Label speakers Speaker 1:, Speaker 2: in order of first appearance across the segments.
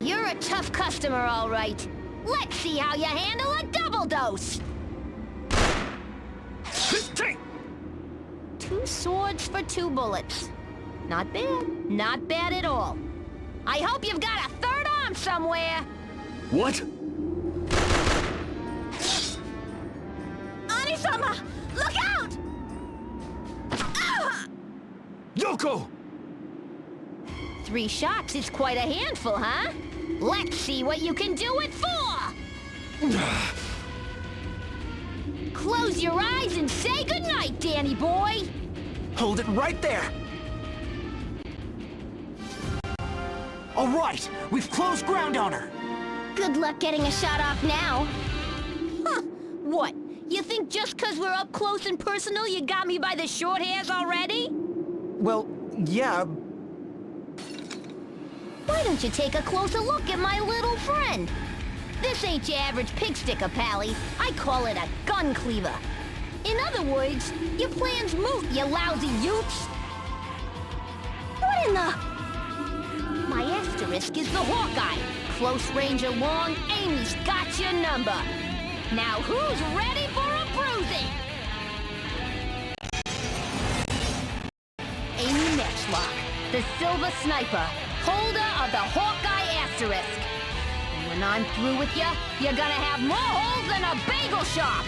Speaker 1: You're a tough customer, all right. Let's see how you handle a double dose. 2 swords for 2 bullets. Not bad. Not bad at all. I hope you've got a third arm somewhere.
Speaker 2: What?
Speaker 1: Anisama! Look out! Ah!
Speaker 2: Yoko!
Speaker 1: 3 shots is quite a handful, huh? Let's see what you can do it for! Close your eyes and say goodnight, Danny boy!
Speaker 2: Hold it right there! All right, we've closed ground on her!
Speaker 1: Good luck getting a shot off now. Huh, what? You think just 'cause we're up close and personal you got me by the short hairs already?
Speaker 2: Well, yeah.
Speaker 1: Why don't you take a closer look at my little friend? This ain't your average pig sticker, Pally. I call it a gun cleaver. In other words, your plan's moot, you lousy youths. What in the... My asterisk is the Hawkeye. Close range or long, Amy's got your number. Now who's ready for a bruising? Amy Matchlock, the Silver Sniper, holder of the Hawkeye asterisk. And when I'm through with you, you're gonna have more holes than a bagel shop.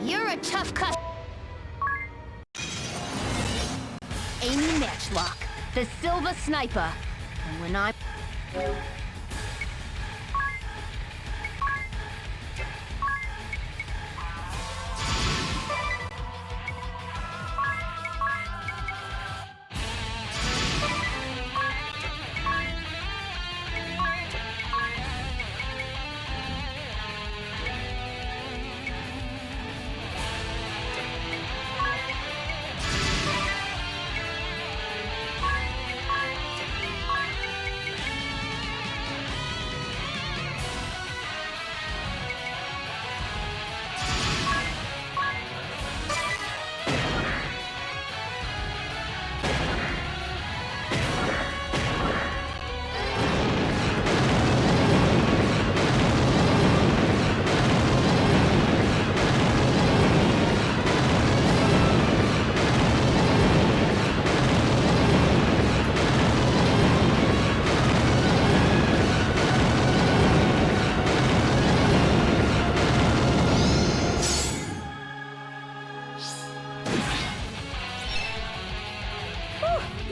Speaker 1: You're a tough Amy Matchlock, the Silver Sniper. And when I'm...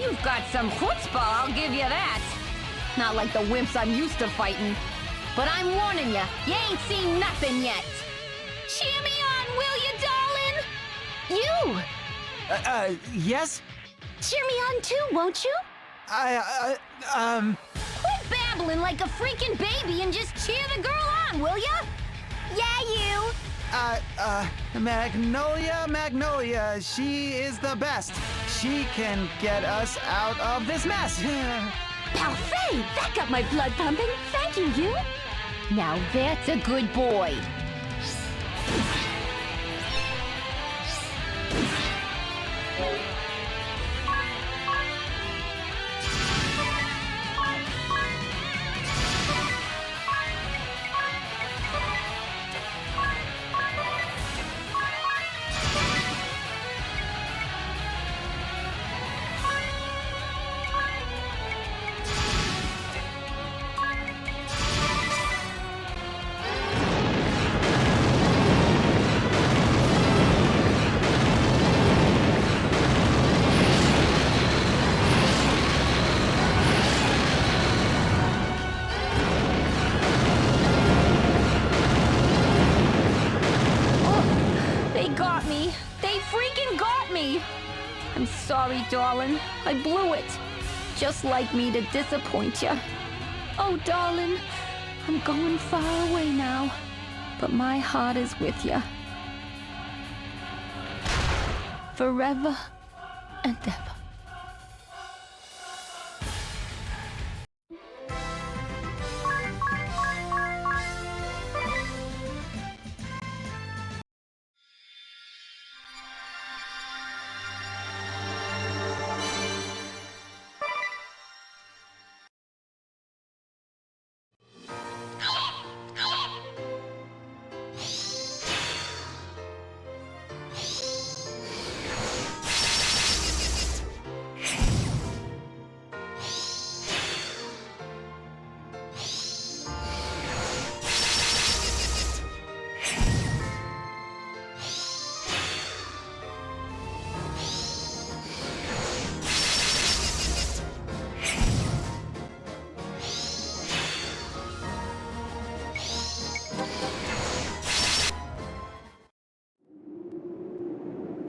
Speaker 1: You've got some chutzpah, I'll give you that. Not like the wimps I'm used to fighting. But I'm warning you, you ain't seen nothing yet. Cheer me on, will you, darling? You!
Speaker 2: Yes?
Speaker 1: Cheer me on too, won't you? Quit babbling like a freaking baby and just cheer the girl on, will ya? Yeah, you!
Speaker 2: Magnolia, she is the best. She can get us out of this mess.
Speaker 1: Parfait! That got my blood pumping. Thank you, you. Now that's a good boy. sorry, darling. I blew it. Just like me to disappoint you. Oh, darling, I'm going far away now, but my heart is with you. Forever and ever.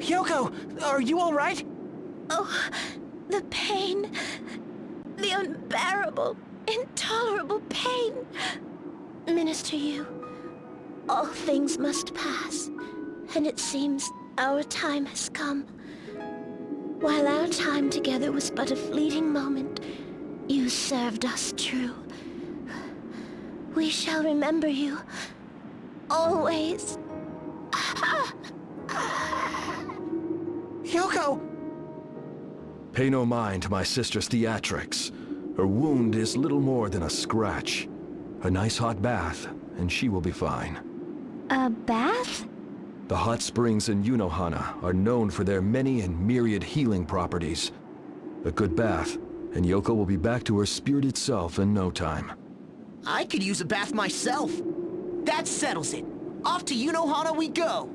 Speaker 2: Yoko, are you all right?
Speaker 3: Oh, the pain. The unbearable, intolerable pain. Minister Yu, all things must pass, and it seems our time has come. While our time together was but a fleeting moment, you served us true. We shall remember you, always.
Speaker 2: Yoko!
Speaker 4: Pay no mind to my sister's theatrics. Her wound is little more than a scratch. A nice hot bath, and she will be fine.
Speaker 3: A bath?
Speaker 4: The hot springs in Unohana are known for their many and myriad healing properties. A good bath, and Yoko will be back to her spirited self in no time.
Speaker 5: I could use a bath myself. That settles it. Off to Unohana we go.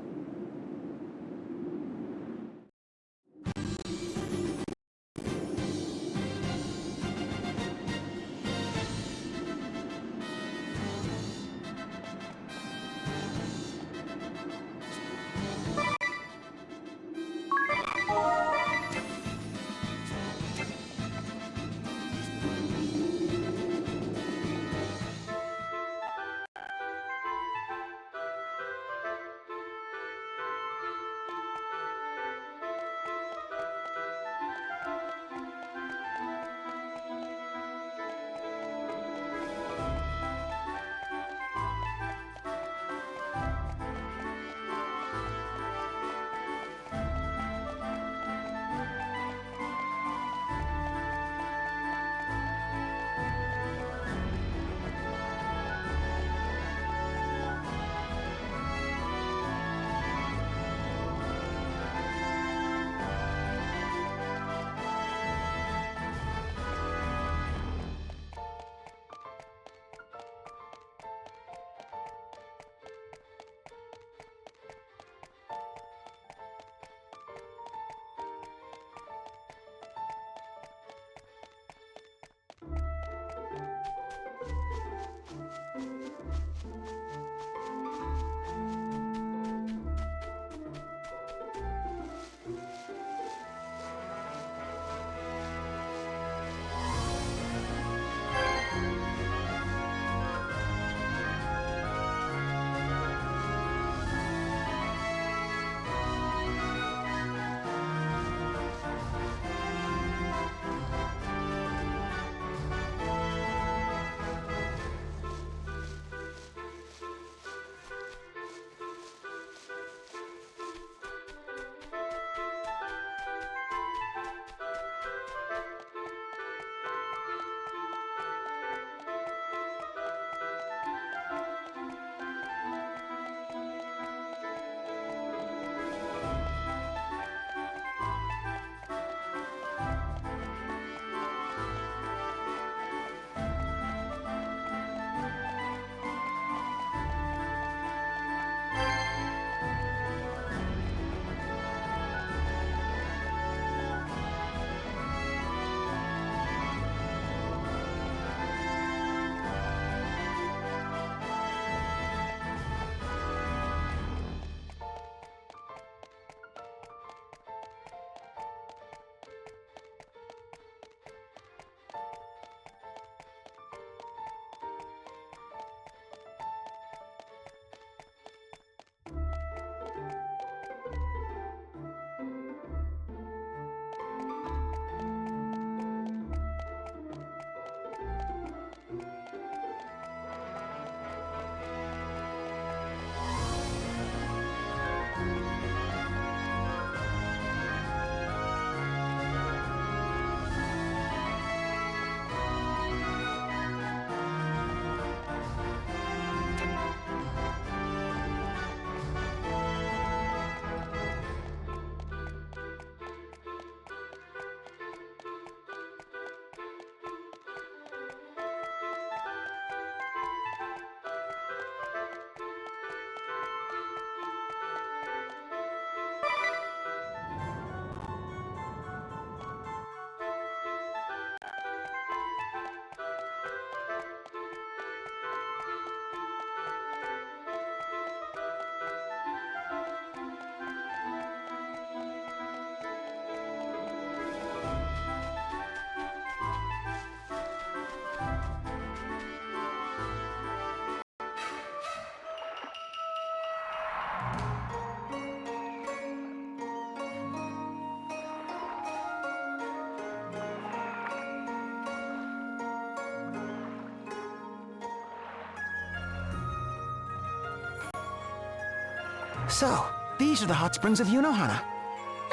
Speaker 5: So, these are the hot springs of Unohana.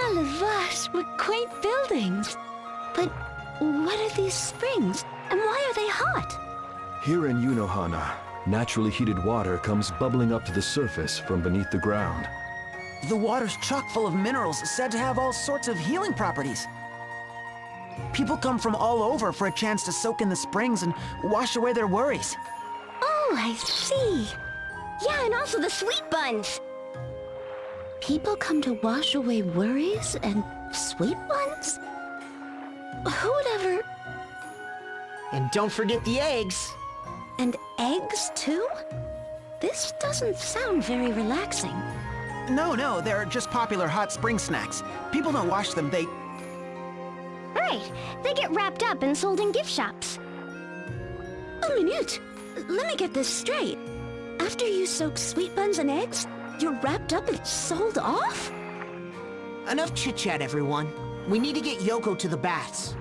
Speaker 3: A la vache, what quaint buildings. But what are these springs, and why are they hot?
Speaker 4: Here in Unohana, naturally heated water comes bubbling up to the surface from beneath the ground.
Speaker 5: The water's chock full of minerals said to have all sorts of healing properties. People come from all over for a chance to soak in the springs and wash away their worries.
Speaker 3: Oh, I see.
Speaker 1: Yeah, and also the sweet buns.
Speaker 3: People come to wash away worries and sweet ones? Who would ever...
Speaker 5: And don't forget the eggs.
Speaker 3: And eggs, too? This doesn't sound very relaxing.
Speaker 5: No, they're just popular hot spring snacks. People don't wash them, they...
Speaker 1: Right, they get wrapped up and sold in gift shops.
Speaker 3: A minute. Let me get this straight. After you soak sweet buns and eggs, you're wrapped up and sold off?
Speaker 5: Enough chit-chat, everyone. We need to get Yoko to the baths.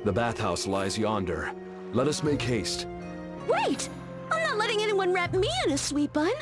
Speaker 4: The bathhouse lies yonder. Let us make haste.
Speaker 3: Wait! I'm not letting anyone wrap me in a sweet bun.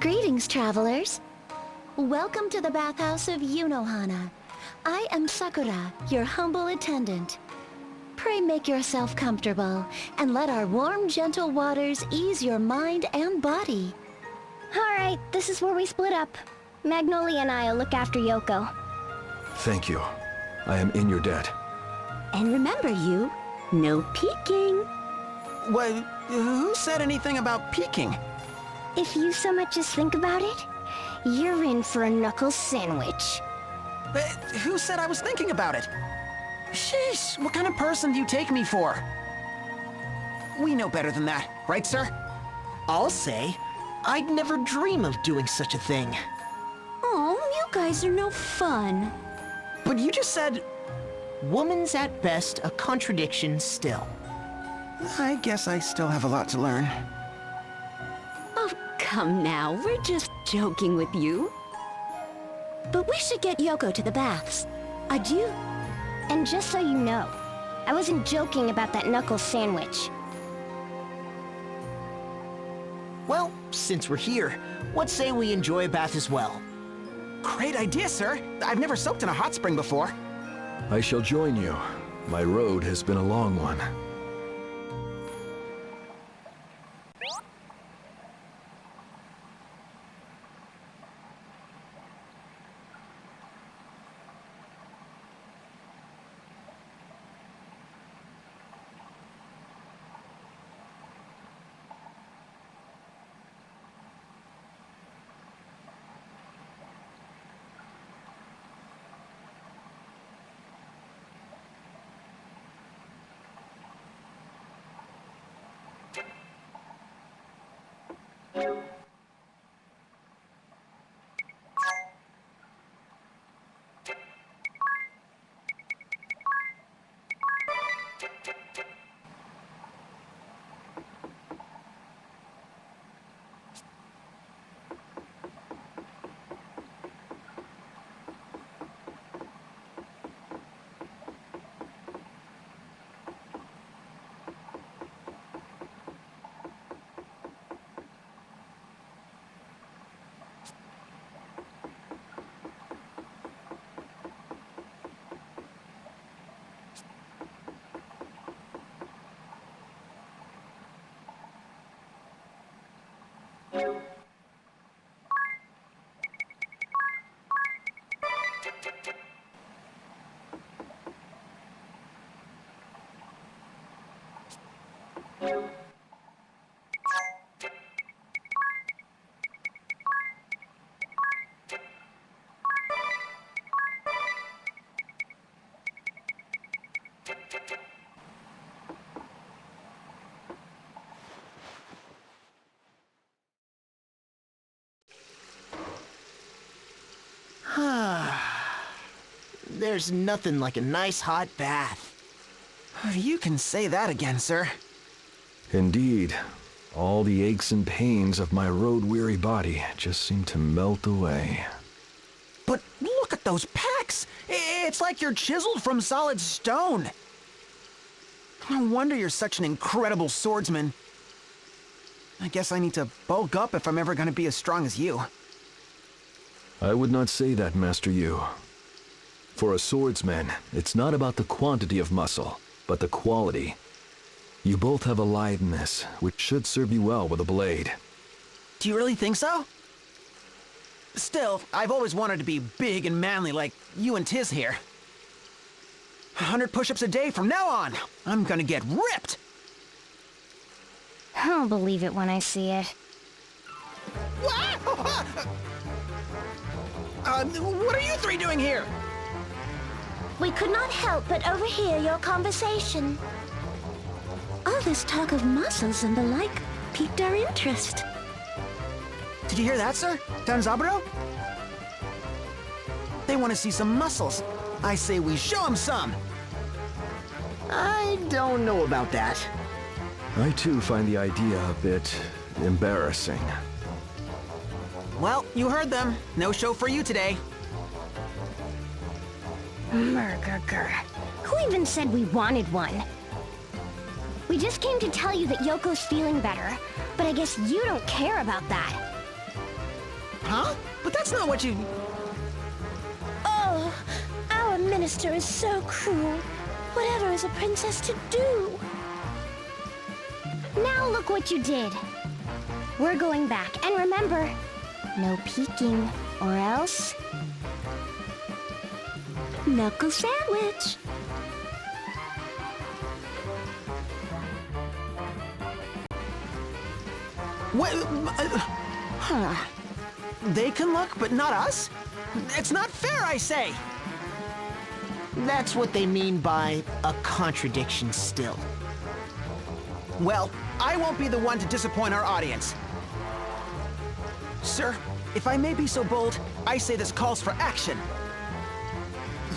Speaker 3: Greetings, travelers. Welcome to the bathhouse of Yunohana. I am Sakura, your humble attendant. Pray make yourself comfortable, and let our warm, gentle waters ease your mind and body.
Speaker 1: Alright, this is where we split up. Magnolia and I'll look after Yoko.
Speaker 4: Thank you. I am in your debt.
Speaker 3: And remember, no peeking.
Speaker 5: What? Who said anything about peeking?
Speaker 1: If you so much as think about it, you're in for a knuckle sandwich.
Speaker 5: Who said I was thinking about it? Sheesh, what kind of person do you take me for? We know better than that, right, sir?
Speaker 6: I'll say, I'd never dream of doing such a thing.
Speaker 3: Oh, you guys are no fun.
Speaker 5: But you just said...
Speaker 6: Woman's at best a contradiction still.
Speaker 5: I guess I still have a lot to learn.
Speaker 3: Oh, come now, we're just joking with you. But we should get Yoko to the baths. Adieu.
Speaker 1: And just so you know, I wasn't joking about that knuckle sandwich.
Speaker 6: Well, since we're here, what say we enjoy a bath as well?
Speaker 5: Great idea, sir. I've never soaked in a hot spring before.
Speaker 4: I shall join you. My road has been a long one.
Speaker 6: There's nothing like a nice hot bath.
Speaker 5: You can say that again, sir.
Speaker 4: Indeed. All the aches and pains of my road-weary body just seem to melt away.
Speaker 5: But look at those pecs! It's like you're chiseled from solid stone. No wonder you're such an incredible swordsman. I guess I need to bulk up if I'm ever gonna be as strong as you.
Speaker 4: I would not say that, Master Yu. For a swordsman, it's not about the quantity of muscle, but the quality. You both have a litheness, which should serve you well with a blade.
Speaker 5: Do you really think so? Still, I've always wanted to be big and manly like you and Tiz here. 100 push-ups a day from now on. I'm gonna get ripped.
Speaker 1: I'll believe it when I see it.
Speaker 5: What are you three doing here?
Speaker 3: We could not help but overhear your conversation. All this talk of muscles and the like piqued our interest.
Speaker 5: Did you hear that, sir? Don Zaburo? They want to see some muscles. I say we show them some.
Speaker 6: I don't know about that.
Speaker 4: I too find the idea a bit embarrassing.
Speaker 5: Well, you heard them. No show for you today.
Speaker 1: Murgurgur. Who even said we wanted one? We just came to tell you that Yoko's feeling better, but I guess you don't care about that.
Speaker 5: Huh? But that's not what you...
Speaker 3: Oh, our minister is so cruel. Whatever is a princess to do?
Speaker 1: Now look what you did. We're going back, and remember, no peeking, or else...
Speaker 3: Knuckle sandwich.
Speaker 5: What? They can look, but not us? It's not fair, I say!
Speaker 6: That's what they mean by a contradiction still.
Speaker 5: Well, I won't be the one to disappoint our audience. Sir, if I may be so bold, I say this calls for action.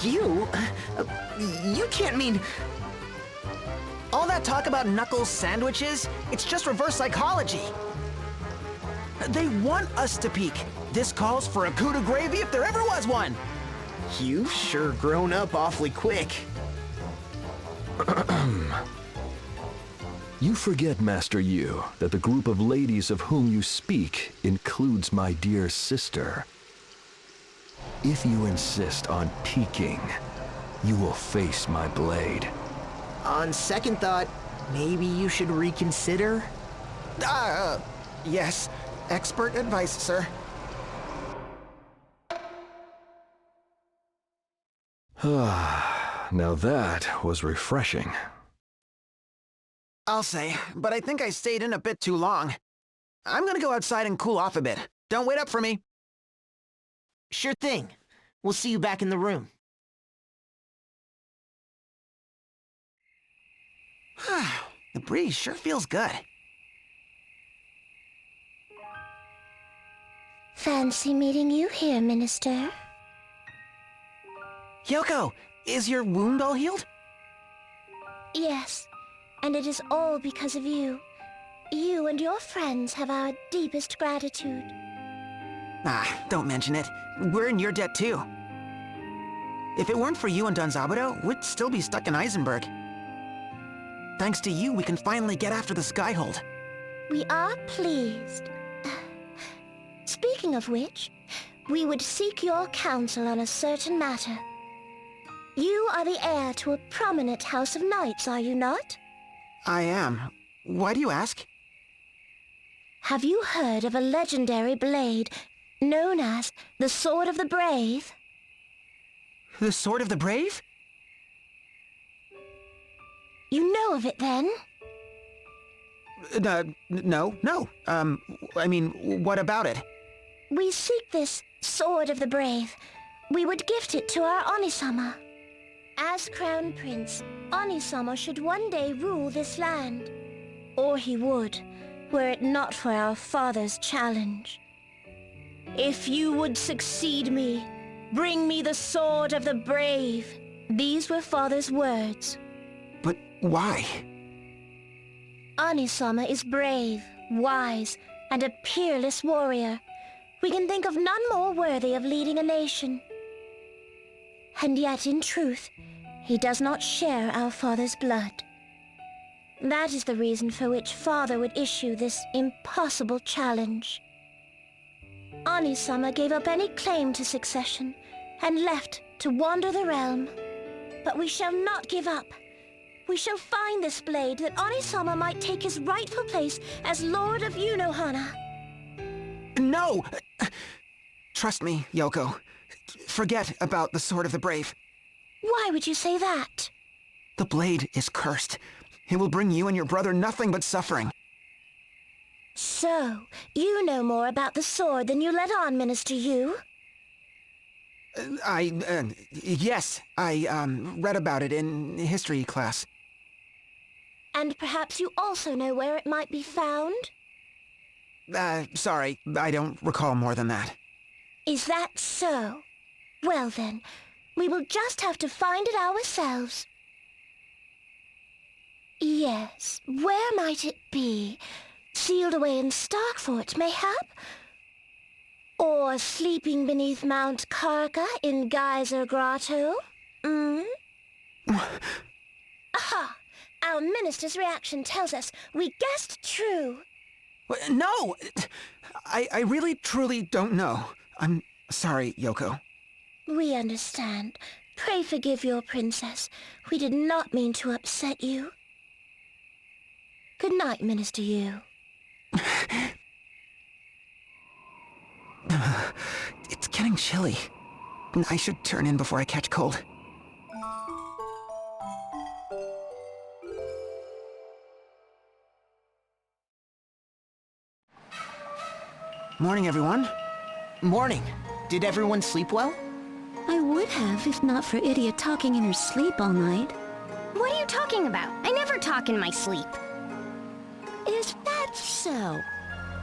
Speaker 6: You can't mean...
Speaker 5: All that talk about knuckles sandwiches, it's just reverse psychology. They want us to peek. This calls for a coup de gravy if there ever was one.
Speaker 6: You've sure grown up awfully quick.
Speaker 4: You forget, Master Yu, that the group of ladies of whom you speak includes my dear sister. If you insist on peeking, you will face my blade.
Speaker 6: On second thought, maybe you should reconsider?
Speaker 5: Yes. Expert advice, sir.
Speaker 4: Now that was refreshing.
Speaker 5: I'll say, but I think I stayed in a bit too long. I'm gonna go outside and cool off a bit. Don't wait up for me.
Speaker 6: Sure thing. We'll see you back in the room.
Speaker 5: The breeze sure feels good.
Speaker 3: Fancy meeting you here, Minister.
Speaker 5: Yoko, is your wound all healed?
Speaker 3: Yes, and it is all because of you. You and your friends have our deepest gratitude.
Speaker 5: Don't mention it. We're in your debt too. If it weren't for you and Don Zaburo, we'd still be stuck in Eisenberg. Thanks to you, we can finally get after the Skyhold.
Speaker 3: We are pleased. Speaking of which, we would seek your counsel on a certain matter. You are the heir to a prominent house of knights, are you not?
Speaker 5: I am. Why do you ask?
Speaker 3: Have you heard of a legendary blade known as the Sword of the Brave?
Speaker 5: The Sword of the Brave?
Speaker 3: You know of it, then?
Speaker 5: No. I mean, what about it?
Speaker 3: We seek this Sword of the Brave. We would gift it to our Onisama. As Crown Prince, Onisama should one day rule this land. Or he would, were it not for our father's challenge. If you would succeed me, bring me the Sword of the Brave. These were father's words.
Speaker 5: But why?
Speaker 3: Onisama is brave, wise, and a peerless warrior. We can think of none more worthy of leading a nation. And yet, in truth, he does not share our father's blood. That is the reason for which father would issue this impossible challenge. Onisama gave up any claim to succession and left to wander the realm. But we shall not give up. We shall find this blade that Onisama might take his rightful place as Lord of Yunohana.
Speaker 5: No! Trust me, Yoko. Forget about the Sword of the Brave.
Speaker 3: Why would you say that?
Speaker 5: The blade is cursed. It will bring you and your brother nothing but suffering.
Speaker 3: So, you know more about the sword than you let on, Minister Yu?
Speaker 5: Yes, I read about it in history class.
Speaker 3: And perhaps you also know where it might be found?
Speaker 5: Sorry, I don't recall more than that.
Speaker 3: Is that so? Well then, we will just have to find it ourselves. Yes, where might it be? Sealed away in Starkfort, mayhap? Or sleeping beneath Mount Karka in Geyser Grotto? Aha! Our minister's reaction tells us we guessed true.
Speaker 5: No! I really truly don't know. I'm sorry, Yoko.
Speaker 3: We understand. Pray forgive your princess. We did not mean to upset you. Good night, Minister Yu.
Speaker 5: It's getting chilly. I should turn in before I catch cold. Morning, everyone.
Speaker 6: Morning. Did everyone sleep well?
Speaker 7: I would have if not for Idia talking in her sleep all night.
Speaker 1: What are you talking about? I never talk in my sleep.
Speaker 7: Is that so?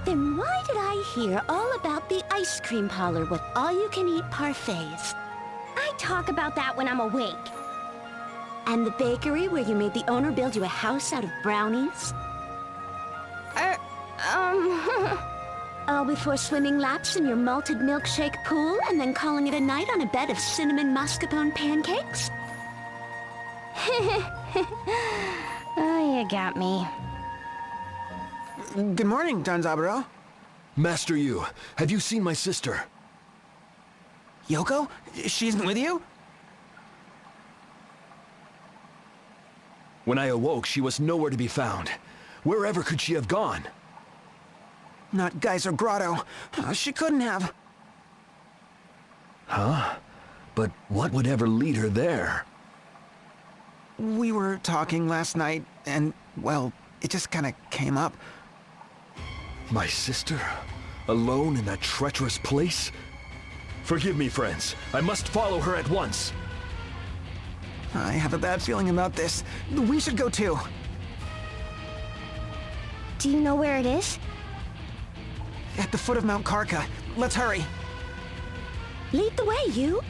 Speaker 7: Then why did I hear all about the ice cream parlor with all-you-can-eat parfaits?
Speaker 1: I talk about that when I'm awake.
Speaker 7: And the bakery where you made the owner build you a house out of brownies? All before swimming laps in your malted milkshake pool and then calling it a night on a bed of cinnamon mascarpone pancakes?
Speaker 1: Oh, you got me.
Speaker 5: Good morning, Don Zaburo.
Speaker 4: Master Yu, have you seen my sister?
Speaker 5: Yoko? She's with you?
Speaker 4: When I awoke, she was nowhere to be found. Wherever could she have gone?
Speaker 5: Not Geyser Grotto. She couldn't have.
Speaker 4: Huh? But what would ever lead her there?
Speaker 5: We were talking last night, and, well, it just kinda came up.
Speaker 4: My sister? Alone in that treacherous place? Forgive me, friends. I must follow her at once.
Speaker 5: I have a bad feeling about this. We should go too.
Speaker 1: Do you know where it is?
Speaker 5: At the foot of Mount Karka. Let's hurry.
Speaker 7: Lead the way, Yu.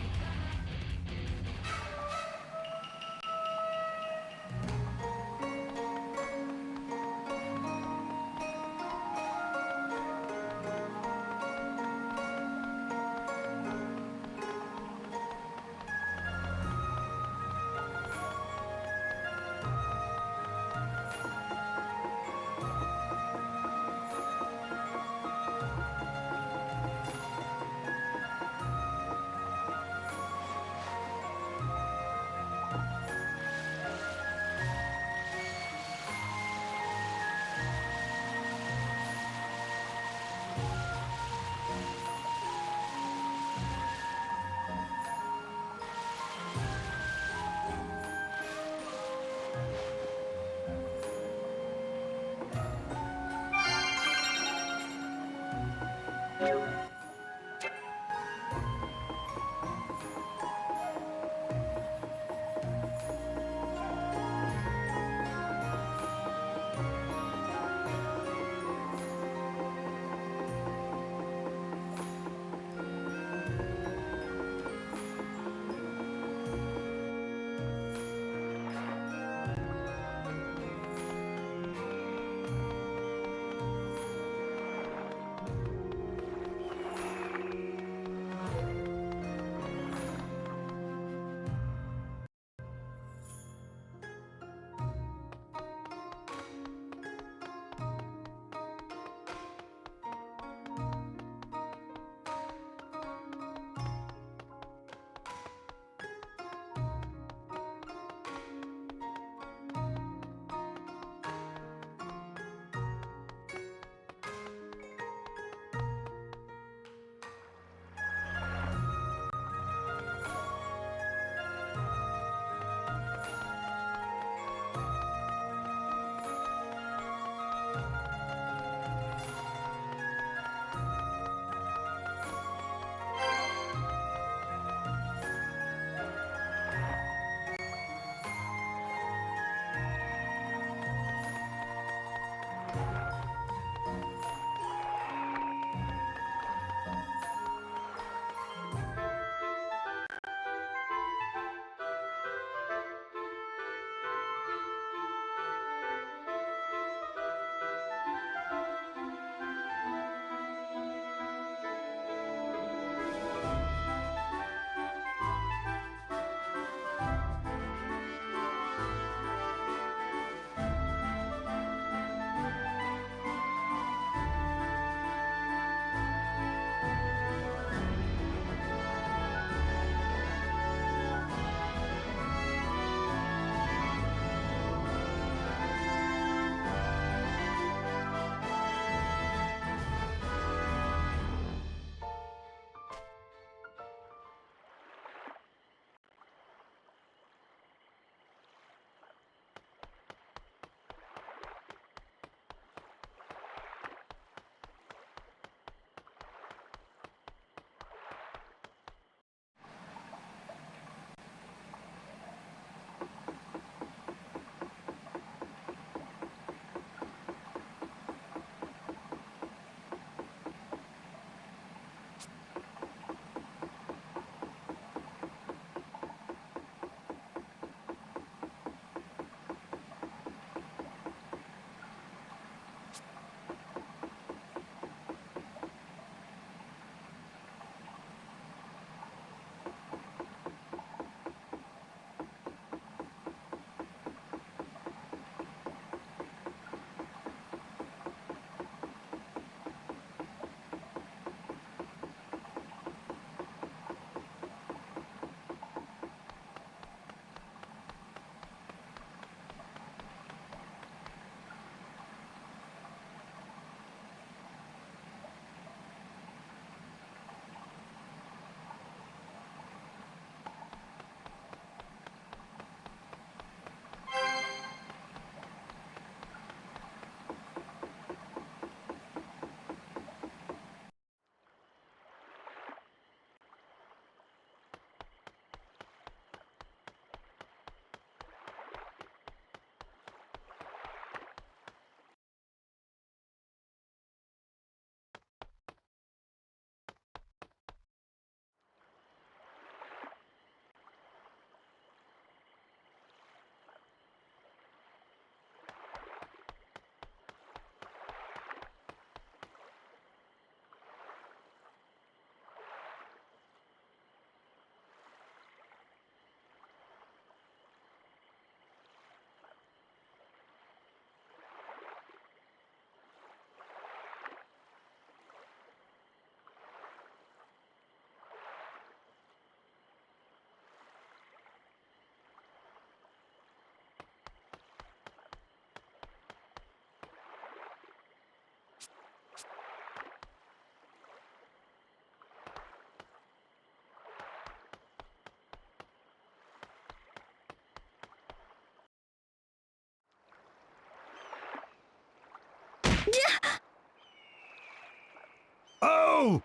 Speaker 8: No!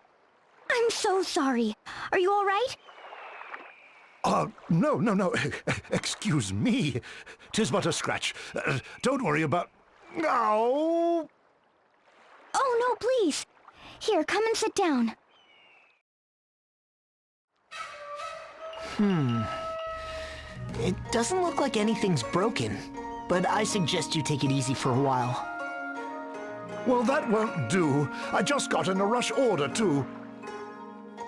Speaker 3: I'm so sorry. Are you all right?
Speaker 8: No. Excuse me. 'Tis but a scratch. Don't worry about... No!
Speaker 3: Oh, no, please. Here, come and sit down.
Speaker 6: It doesn't look like anything's broken, but I suggest you take it easy for a while.
Speaker 8: Well, that won't do. I just got in a rush order, too.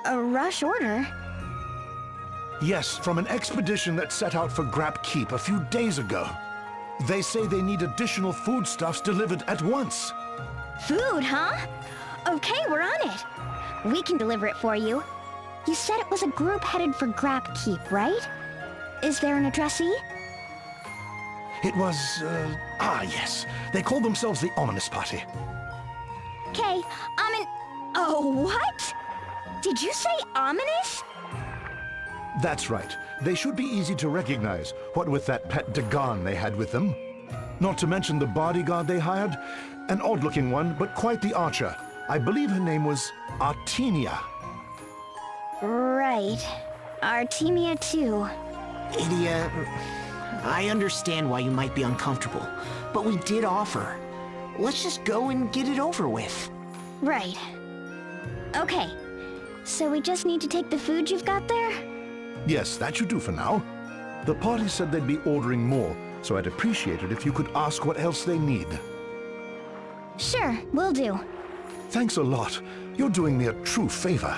Speaker 3: A rush order?
Speaker 8: Yes, from an expedition that set out for Grap Keep a few days ago. They say they need additional foodstuffs delivered at once.
Speaker 3: Food, huh? Okay, we're on it. We can deliver it for you. You said it was a group headed for Grap Keep, right? Is there an addressee?
Speaker 8: It was, yes. They call themselves the Ominous Party.
Speaker 3: Okay, Oh, what? Did you say ominous?
Speaker 8: That's right. They should be easy to recognize, what with that pet Dagon they had with them. Not to mention the bodyguard they hired. An odd-looking one, but quite the archer. I believe her name was Artemia.
Speaker 3: Right. Artemia too.
Speaker 6: Idia, I understand why you might be uncomfortable, but we did offer. Let's just go and get it over with.
Speaker 3: Right. Okay. So we just need to take the food you've got there?
Speaker 8: Yes, that should do for now. The party said they'd be ordering more, so I'd appreciate it if you could ask what else they need.
Speaker 3: Sure, will do.
Speaker 8: Thanks a lot. You're doing me a true favor.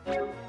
Speaker 1: you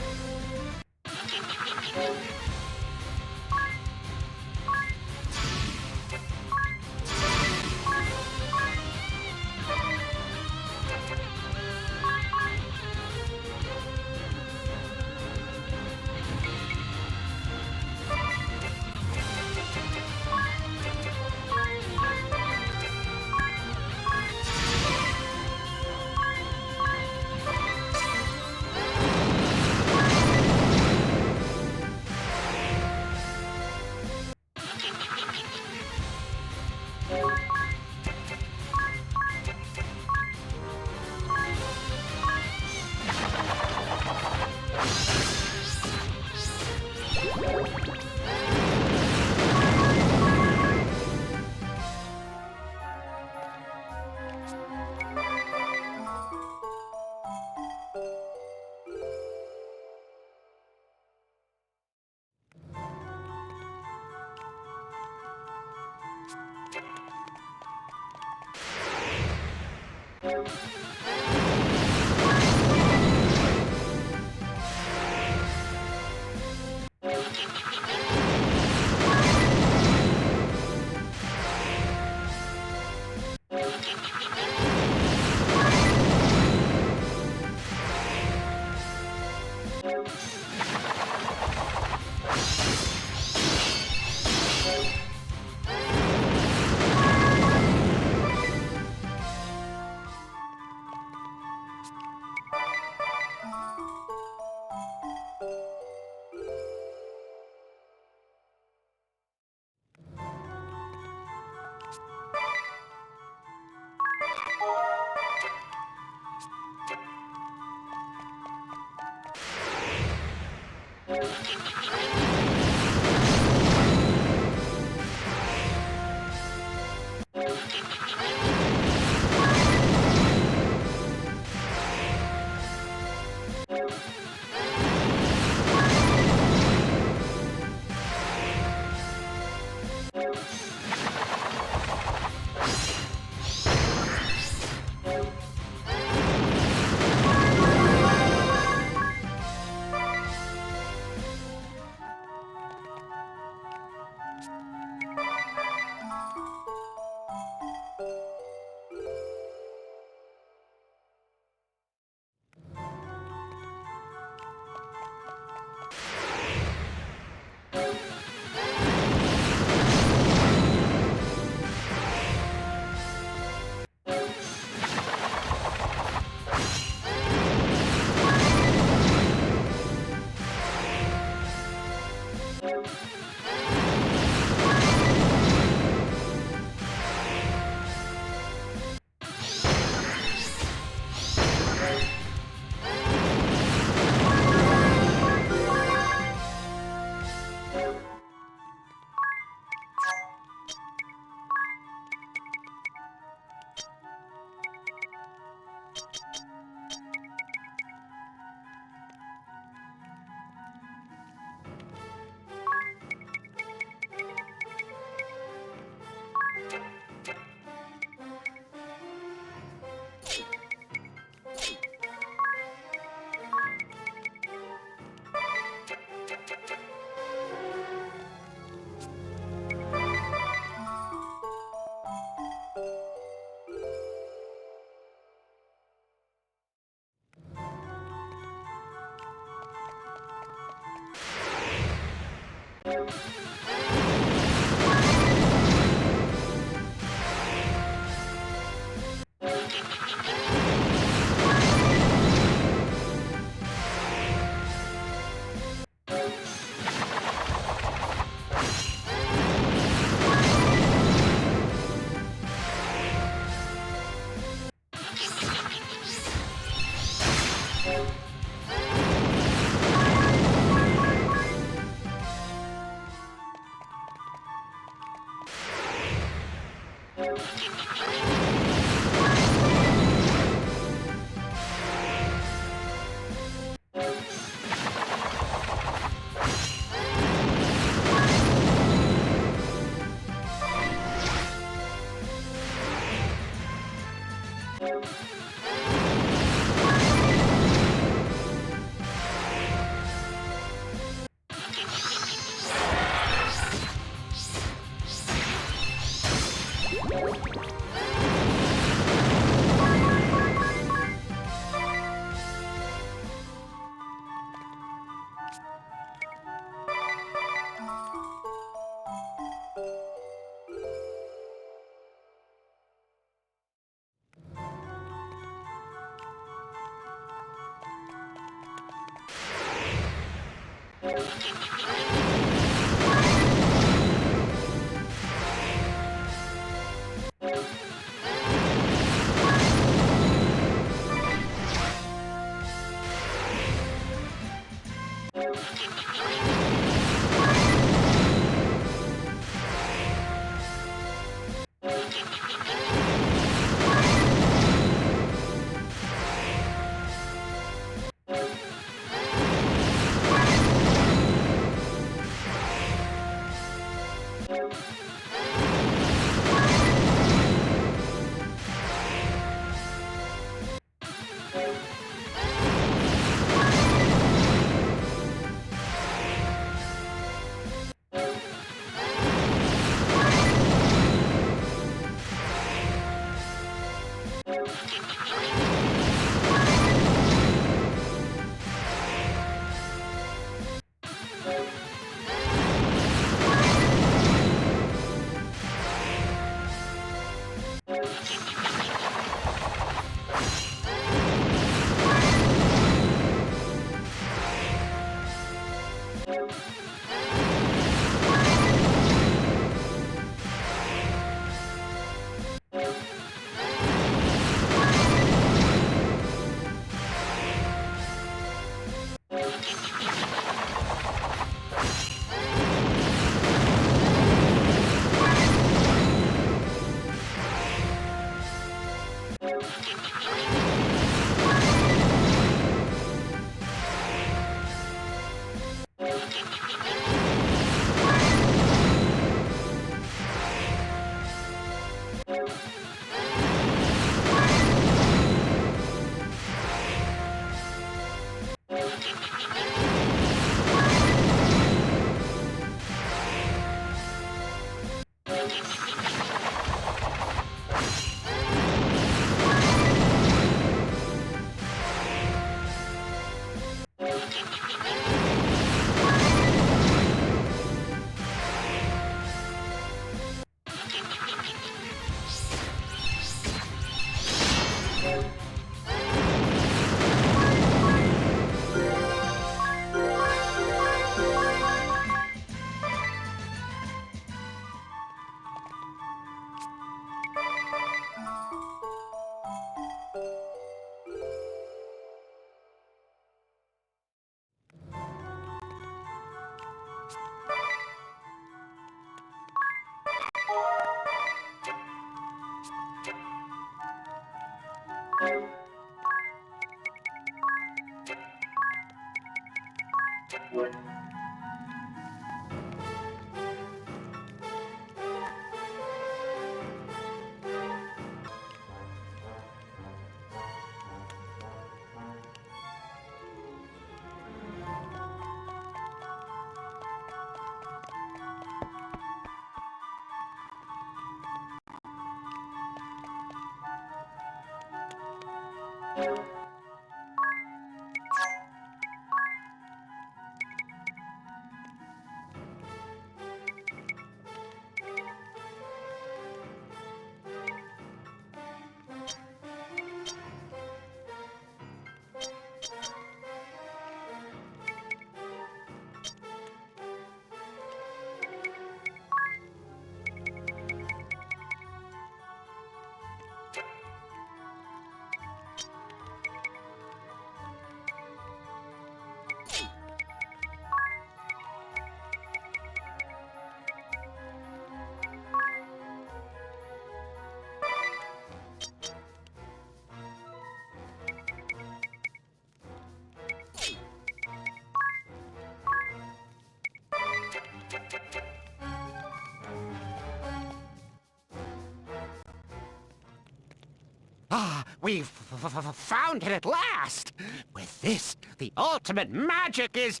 Speaker 9: Ah, we've found it at last! With this, the ultimate magic is...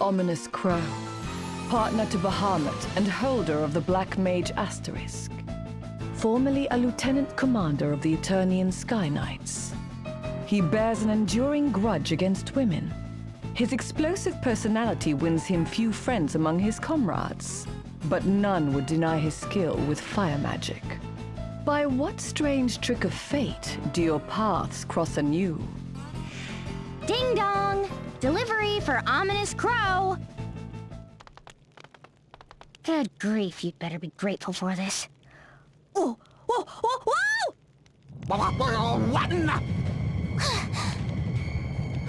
Speaker 10: Ominous Crow, partner to Bahamut and holder of the Black Mage Asterisk. Formerly a lieutenant commander of the Eternian Sky Knights. He bears an enduring grudge against women. His explosive personality wins him few friends among his comrades, but none would deny his skill with fire magic. By what strange trick of fate do your paths cross anew?
Speaker 1: Ding dong! Delivery for Ominous Crow! Good grief, you'd better be grateful for this. Oh, whoa, whoa, whoa!
Speaker 9: What in the...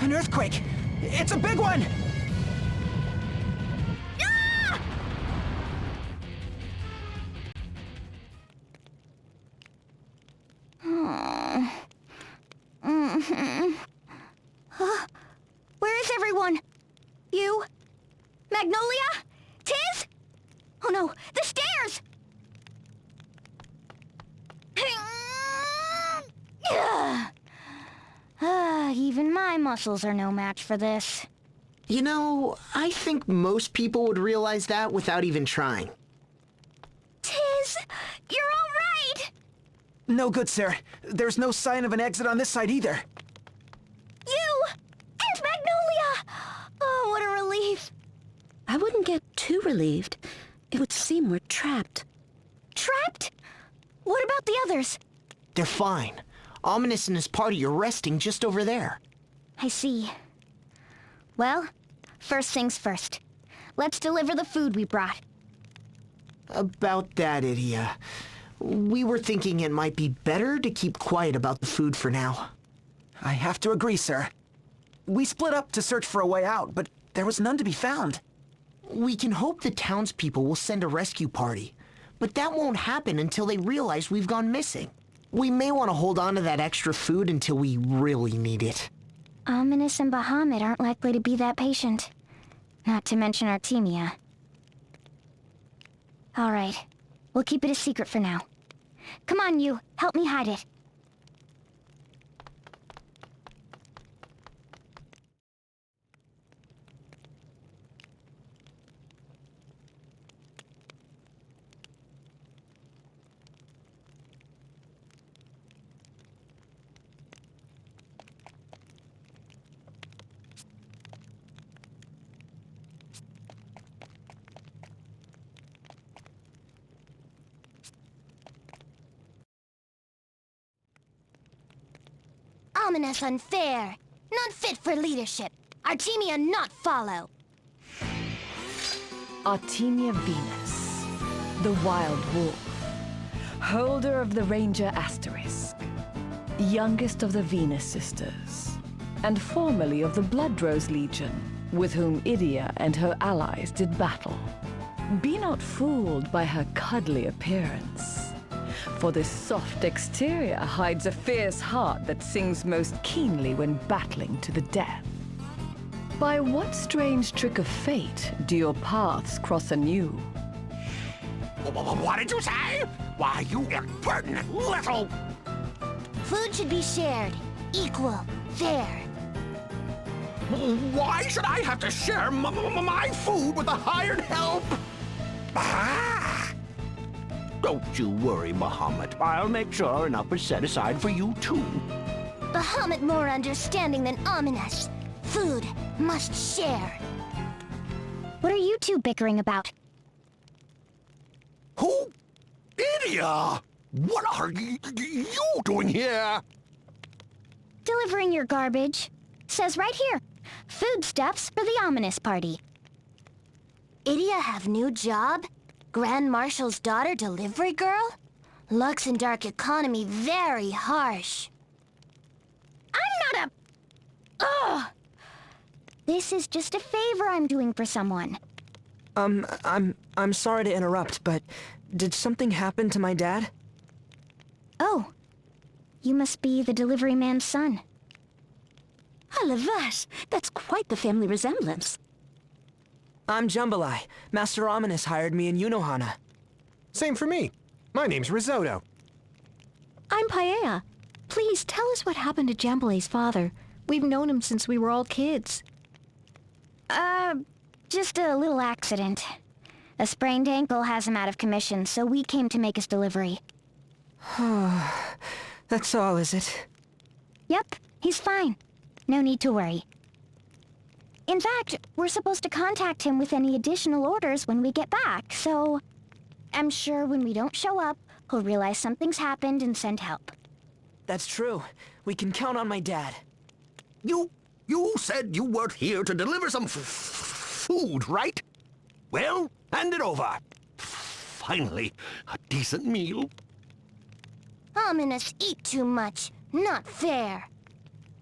Speaker 5: An earthquake! It's a big one!
Speaker 1: Where is everyone? You? Magnolia? Tiz? Oh no, the stairs! Even my muscles are no match for this.
Speaker 6: You know, I think most people would realize that without even trying.
Speaker 1: Tiz, you're all right!
Speaker 5: No good, sir. There's no sign of an exit on this side either.
Speaker 3: You! And Magnolia! Oh, what a relief. I wouldn't get too relieved. It would seem we're trapped. Trapped? What about the others?
Speaker 6: They're fine. Ominous and his party are resting just over there.
Speaker 1: I see. Well, first things first. Let's deliver the food we brought.
Speaker 6: About that, Idia. We were thinking it might be better to keep quiet about the food for now.
Speaker 5: I have to agree, sir. We split up to search for a way out, but there was none to be found.
Speaker 6: We can hope the townspeople will send a rescue party, but that won't happen until they realize we've gone missing. We may want to hold on to that extra food until we really need it.
Speaker 1: Ominous and Bahamut aren't likely to be that patient. Not to mention Artemia. All right. We'll keep it a secret for now. Come on, you. Help me hide it. Ominous unfair. Not fit for leadership. Artemia not follow.
Speaker 10: Artemia Venus, the Wild Wolf, holder of the Ranger Asterisk, youngest of the Venus Sisters, and formerly of the Bloodrose Legion, with whom Idia and her allies did battle. Be not fooled by her cuddly appearance, for this soft exterior hides a fierce heart that sings most keenly when battling to the death. By what strange trick of fate do your paths cross anew?
Speaker 9: What did you say? Why, you impertinent little...
Speaker 1: Food should be shared. Equal. Fair.
Speaker 9: Why should I have to share my food with the hired help? Ah! Don't you worry, Bahamut. I'll make sure enough is set aside for you, too.
Speaker 1: Bahamut more understanding than Ominous. Food must share. What are you two bickering about?
Speaker 9: Who? Idia! What are you doing here?
Speaker 1: Delivering your garbage. Says right here. Foodstuffs for the Ominous party. Idia have new job? Grand Marshal's daughter delivery girl? Lux and dark economy very harsh. I'm not a... Ugh! This is just a favor I'm doing for someone.
Speaker 6: I'm sorry to interrupt, but did something happen to my dad?
Speaker 1: Oh. You must be the delivery man's son.
Speaker 3: Ah, la vache, that's quite the family resemblance.
Speaker 11: I'm Jambalaya. Master Ominous hired me in Unohana.
Speaker 12: Same for me. My name's Risotto.
Speaker 3: I'm Paella. Please tell us what happened to Jambalaya's father. We've known him since we were all kids.
Speaker 1: Just a little accident. A sprained ankle has him out of commission, so we came to make his delivery.
Speaker 11: That's all, is it?
Speaker 1: Yep, he's fine. No need to worry. In fact, we're supposed to contact him with any additional orders when we get back, so... I'm sure when we don't show up, he'll realize something's happened and send help.
Speaker 11: That's true. We can count on my dad.
Speaker 9: You said you weren't here to deliver some food, right? Well, hand it over. Finally, a decent meal.
Speaker 1: Ominous eat too much. Not fair.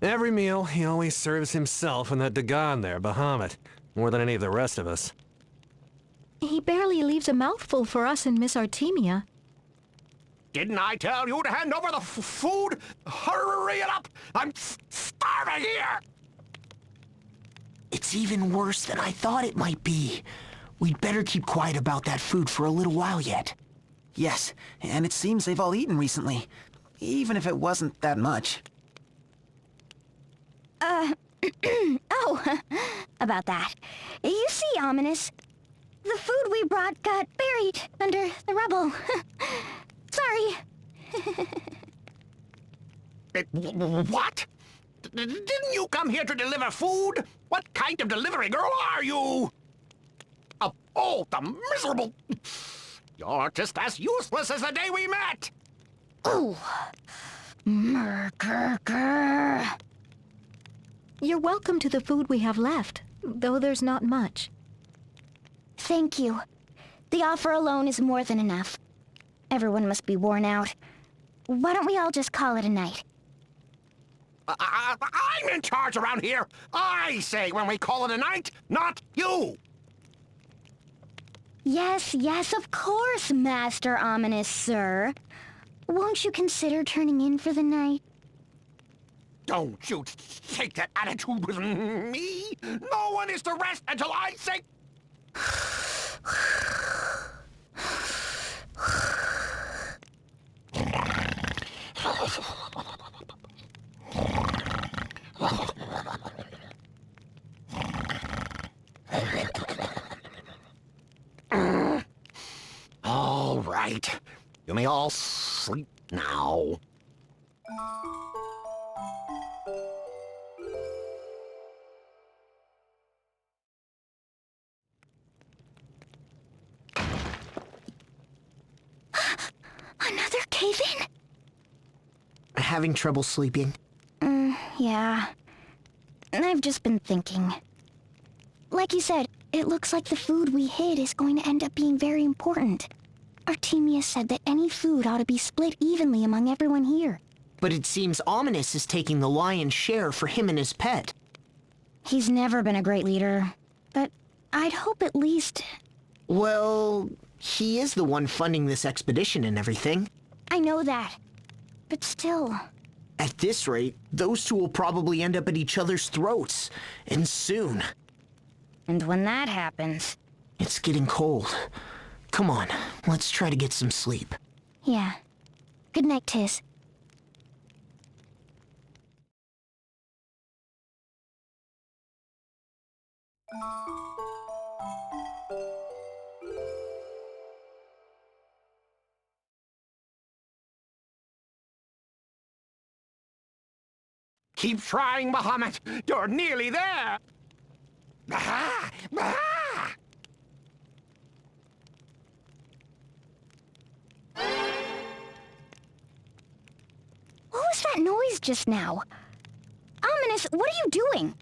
Speaker 12: Every meal, he always serves himself and that Dagon there, Bahamut, more than any of the rest of us.
Speaker 3: He barely leaves a mouthful for us and Miss Artemia.
Speaker 9: Didn't I tell you to hand over the food? Hurry it up! I'm starving here!
Speaker 6: It's even worse than I thought it might be. We'd better keep quiet about that food for a little while yet.
Speaker 5: Yes, and it seems they've all eaten recently, even if it wasn't that much.
Speaker 1: Oh, about that. You see, Ominous, the food we brought got buried under the rubble. Sorry.
Speaker 9: What? Didn't you come here to deliver food? What kind of delivery girl are you? Of all the miserable... You're just as useless as the day we met!
Speaker 7: Ooh. Murker. You're welcome to the food we have left, though there's not much. Thank you. The offer alone is more than enough. Everyone must be worn out. Why don't we all just call it a night?
Speaker 9: I'm in charge around here. I say when we call it a night, not you.
Speaker 7: Yes, yes, of course, Master Ominous, sir. Won't you consider turning in for the night?
Speaker 9: Don't you take that attitude with me. No one is to rest until I say... All right. You may all sleep now.
Speaker 7: Another cave-in?
Speaker 6: Having trouble sleeping.
Speaker 7: Yeah. I've just been thinking. Like you said, it looks like the food we hid is going to end up being very important. Artemia said that any food ought to be split evenly among everyone here.
Speaker 6: But it seems Ominous is taking the lion's share for him and his pet.
Speaker 7: He's never been a great leader, but I'd hope at least...
Speaker 6: Well, he is the one funding this expedition and everything.
Speaker 7: I know that, but still...
Speaker 6: At this rate, those two will probably end up at each other's throats, and soon.
Speaker 7: And when that happens...
Speaker 6: It's getting cold. Come on, let's try to get some sleep.
Speaker 7: Yeah. Good night, Tiz.
Speaker 9: Keep trying, Bahamut. You're nearly there. Bah! Bah!
Speaker 7: What was that noise just now? Ominous, what are you doing?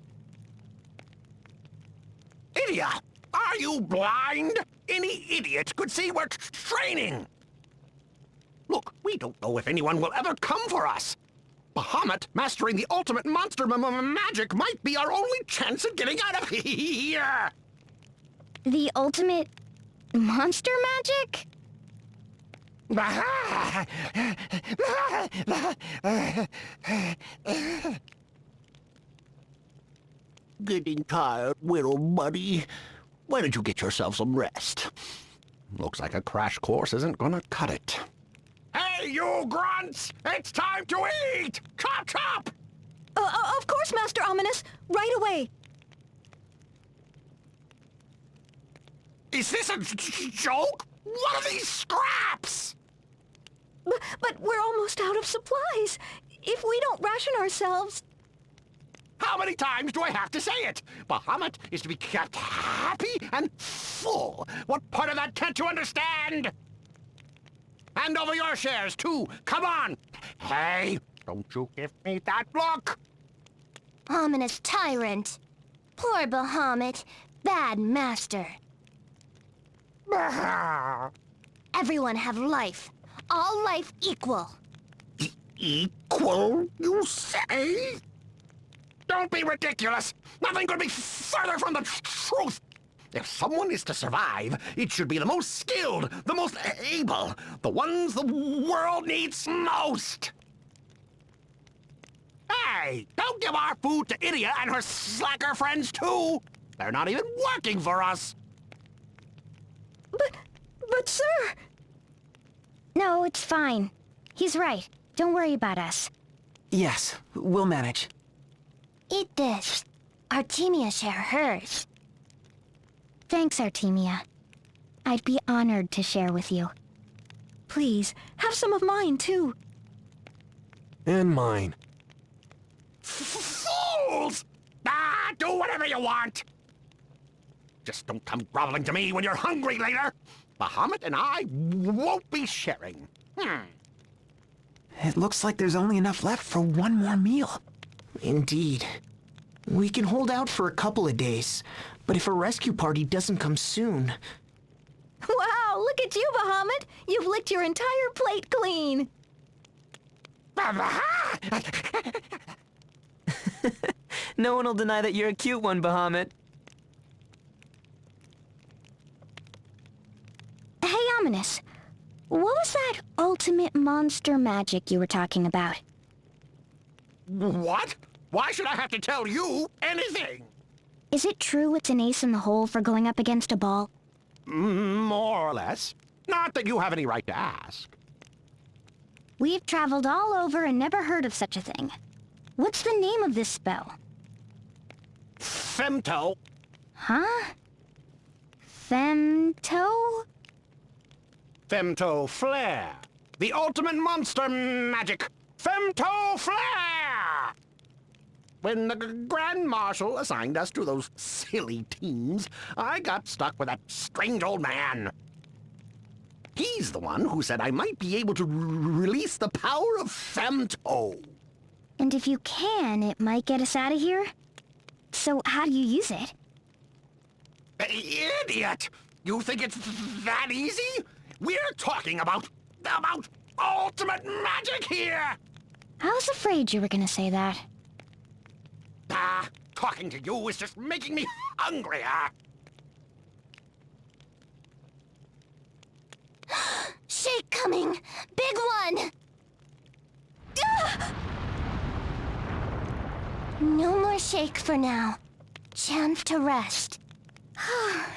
Speaker 9: Idiot! Are you blind? Any idiot could see we're training. Look, we don't know if anyone will ever come for us. Bahamut mastering the ultimate monster magic might be our only chance of getting out of here!
Speaker 7: The ultimate... monster magic?
Speaker 9: Getting tired, little buddy. Why don't you get yourself some rest? Looks like a crash course isn't gonna cut it. Hey, you grunts! It's time to eat! Chop, chop!
Speaker 3: Of course, Master Ominous. Right away.
Speaker 9: Is this a joke? What are these scraps?
Speaker 3: But we're almost out of supplies. If we don't ration ourselves...
Speaker 9: How many times do I have to say it? Bahamut is to be kept happy and full. What part of that can't you understand? Hand over your shares, too. Come on. Hey, don't you give me that look.
Speaker 7: Ominous tyrant. Poor Bahamut. Bad master. Everyone have life. All life equal.
Speaker 9: Equal, you say? Don't be ridiculous. Nothing could be further from the truth. If someone is to survive, it should be the most skilled, the most able, the ones the world needs most. Hey, don't give our food to Idia and her slacker friends, too. They're not even working for us.
Speaker 3: But sir...
Speaker 7: No, it's fine. He's right. Don't worry about us.
Speaker 11: Yes, we'll manage.
Speaker 7: Eat this. Artemia share hers. Thanks, Artemia. I'd be honored to share with you.
Speaker 3: Please, have some of mine, too.
Speaker 12: And mine.
Speaker 9: rules! Do whatever you want! Just don't come groveling to me when you're hungry later! Bahamut and I won't be sharing.
Speaker 5: It looks like there's only enough left for one more meal.
Speaker 6: Indeed. We can hold out for a couple of days, but if a rescue party doesn't come soon...
Speaker 7: Wow, look at you, Bahamut! You've licked your entire plate clean!
Speaker 11: No one will deny that you're a cute one, Bahamut.
Speaker 3: Hey, Ominous. What was that ultimate monster magic you were talking about?
Speaker 9: What? Why should I have to tell you anything?
Speaker 3: Is it true it's an ace in the hole for going up against a ball?
Speaker 9: More or less. Not that you have any right to ask.
Speaker 3: We've traveled all over and never heard of such a thing. What's the name of this spell?
Speaker 9: Femto.
Speaker 3: Huh? Femto?
Speaker 9: Femto Flare. The ultimate monster magic. Femto Flare! When the Grand Marshal assigned us to those silly teams, I got stuck with that strange old man. He's the one who said I might be able to release the power of Femto.
Speaker 3: And if you can, it might get us out of here? So how do you use it?
Speaker 9: Idiot! You think it's that easy? We're talking about ultimate magic here!
Speaker 3: I was afraid you were gonna say that.
Speaker 9: Talking to you is just making me hungrier.
Speaker 3: Shake coming! Big one! No more shake for now. Chance to rest.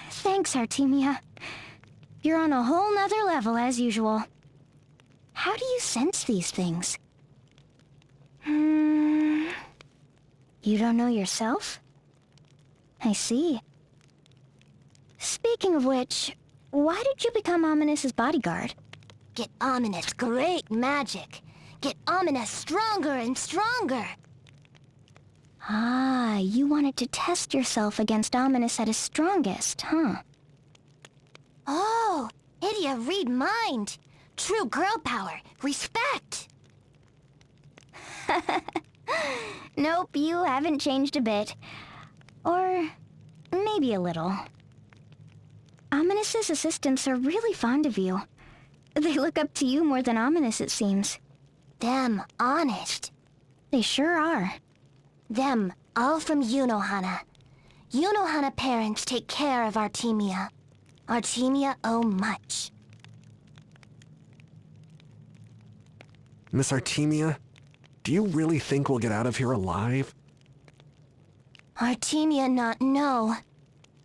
Speaker 3: Thanks, Artemia. You're on a whole nother level as usual. How do you sense these things? You don't know yourself? I see. Speaking of which, why did you become Ominous's bodyguard? Get Ominous great magic. Get Ominous stronger and stronger. Ah, you wanted to test yourself against Ominous at his strongest, huh? Oh, Idia, read mind. True girl power. Respect. Nope, you haven't changed a bit. Or maybe a little. Ominous's assistants are really fond of you. They look up to you more than Ominous, it seems. Them honest. They sure are. Them all from Yunohana. Yunohana parents take care of Artemia. Artemia owe much.
Speaker 12: Miss Artemia, do you really think we'll get out of here alive?
Speaker 3: Artemia not know.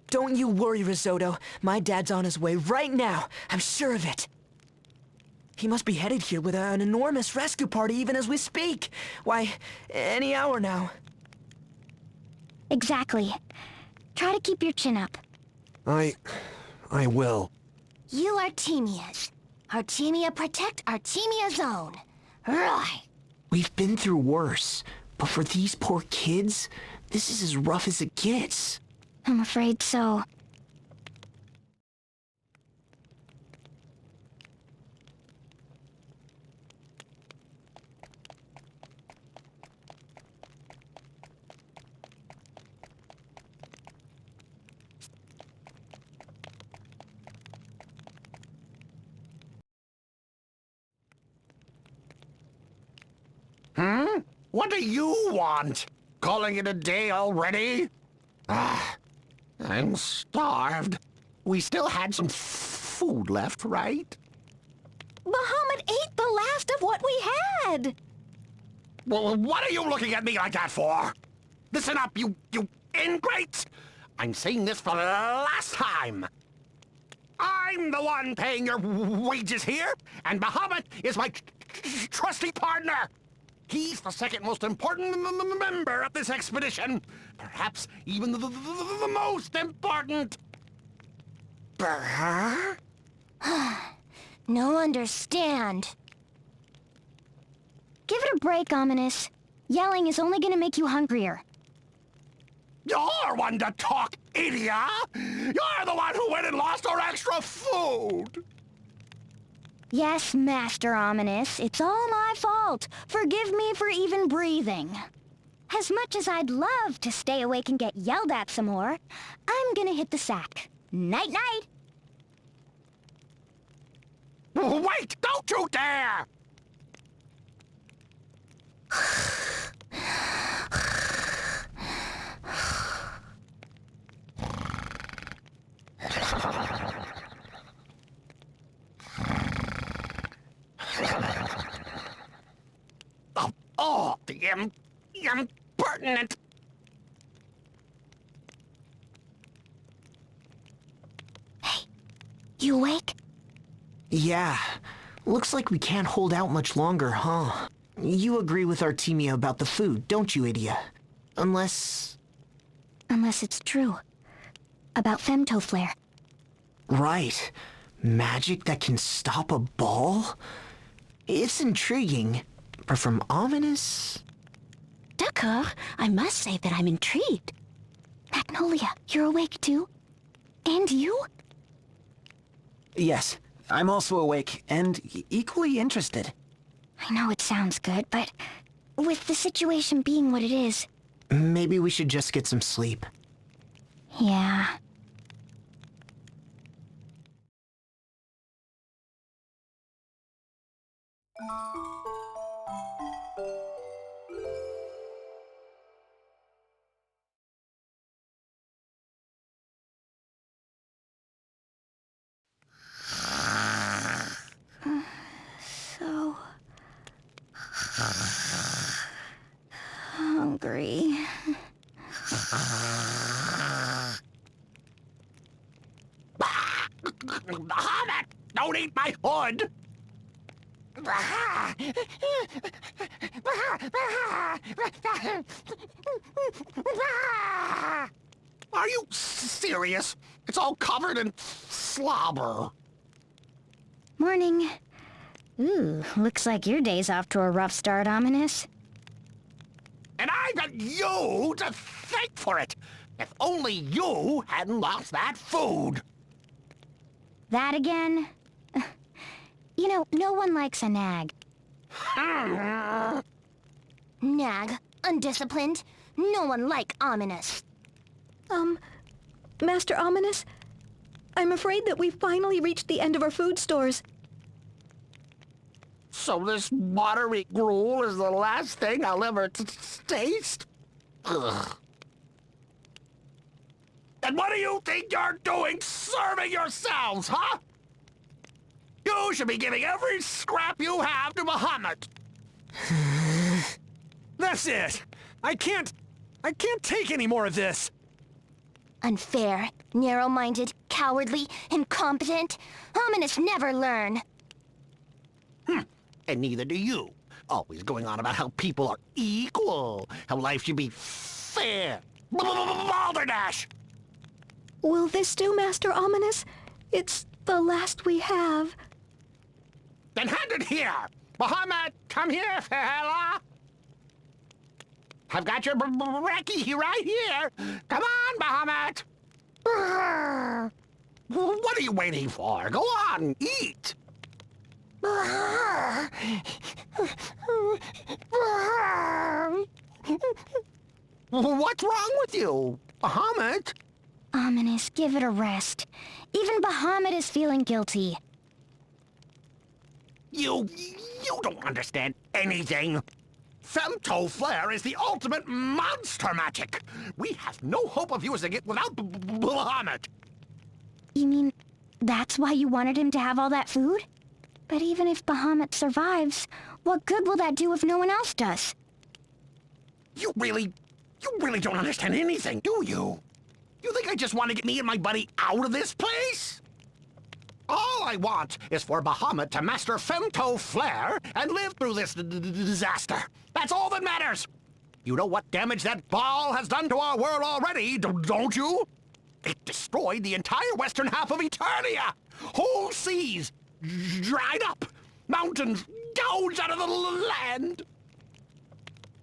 Speaker 11: Don't you worry, Risotto. My dad's on his way right now. I'm sure of it. He must be headed here with an enormous rescue party even as we speak. Why, any hour now.
Speaker 3: Exactly. Try to keep your chin up.
Speaker 12: I will.
Speaker 3: You Artemias. Artemia protect Artemia's own. Right.
Speaker 6: We've been through worse, but for these poor kids, this is as rough as it gets.
Speaker 3: I'm afraid so.
Speaker 9: What do you want? Calling it a day already? I'm starved. We still had some food left, right?
Speaker 7: Bahamut ate the last of what we had!
Speaker 9: Well, what are you looking at me like that for? Listen up, you ingrates! I'm saying this for the last time. I'm the one paying your wages here, and Bahamut is my trusty partner. He's the second most important member of this expedition. Perhaps even the most important. Brr?
Speaker 3: No understand. Give it a break, Ominous. Yelling is only gonna make you hungrier.
Speaker 9: You're one to talk, idiot! You're the one who went and lost our extra food!
Speaker 1: Yes, Master Ominous, it's all my fault. Forgive me for even breathing. As much as I'd love to stay awake and get yelled at some more, I'm gonna hit the sack. Night-night!
Speaker 9: Wait! Don't you dare! Oh, the impertinent...
Speaker 1: You awake?
Speaker 6: Yeah. Looks like we can't hold out much longer, huh? You agree with Artemia about the food, don't you, Idia? Unless
Speaker 1: it's true. About femtoflare.
Speaker 6: Right. Magic that can stop a ball? It's intriguing, but from Ominous...
Speaker 1: D'accord, I must say that I'm intrigued. Magnolia, you're awake too? And you?
Speaker 5: Yes, I'm also awake and equally interested.
Speaker 1: I know it sounds good, but with the situation being what it is...
Speaker 6: Maybe we should just get some sleep.
Speaker 1: Yeah. So... hungry.
Speaker 9: Bahamut! Don't eat my hood! Are you serious? It's all covered in slobber.
Speaker 1: Morning. Ooh, looks like your day's off to a rough start, Ominous.
Speaker 9: And I've got you to thank for it. If only you hadn't lost that food.
Speaker 1: That again? You know, no one likes a nag. Nag, undisciplined. No one like Ominous.
Speaker 7: Master Ominous, I'm afraid that we've finally reached the end of our food stores.
Speaker 9: So this watery gruel is the last thing I'll ever taste? Ugh. And what do you think you're doing serving yourselves, huh? You should be giving every scrap you have to Bahamut.
Speaker 12: That's it! I can't take any more of this!
Speaker 1: Unfair, narrow-minded, cowardly, incompetent. Ominous never learn.
Speaker 9: And neither do you. Always going on about how people are equal, how life should be fair. Balderdash!
Speaker 7: Will this do, Master Ominous? It's the last we have.
Speaker 9: Then hand it here! Bahamut, come here, fella! I've got your brekkie right here! Come on, Bahamut! What are you waiting for? Go on, eat! What's wrong with you, Bahamut?
Speaker 1: Ominous, give it a rest. Even Bahamut is feeling guilty.
Speaker 9: You don't understand anything. Femto Flare is the ultimate monster magic. We have no hope of using it without Bahamut.
Speaker 1: You mean that's why you wanted him to have all that food? But even if Bahamut survives, what good will that do if no one else does?
Speaker 9: You really don't understand anything, do you? You think I just want to get me and my buddy out of this place? All I want is for Bahamut to master Femto Flare and live through this disaster. That's all that matters. You know what damage that ball has done to our world already, don't you? It destroyed the entire western half of Eternia. Whole seas dried up. Mountains gouged out of the land.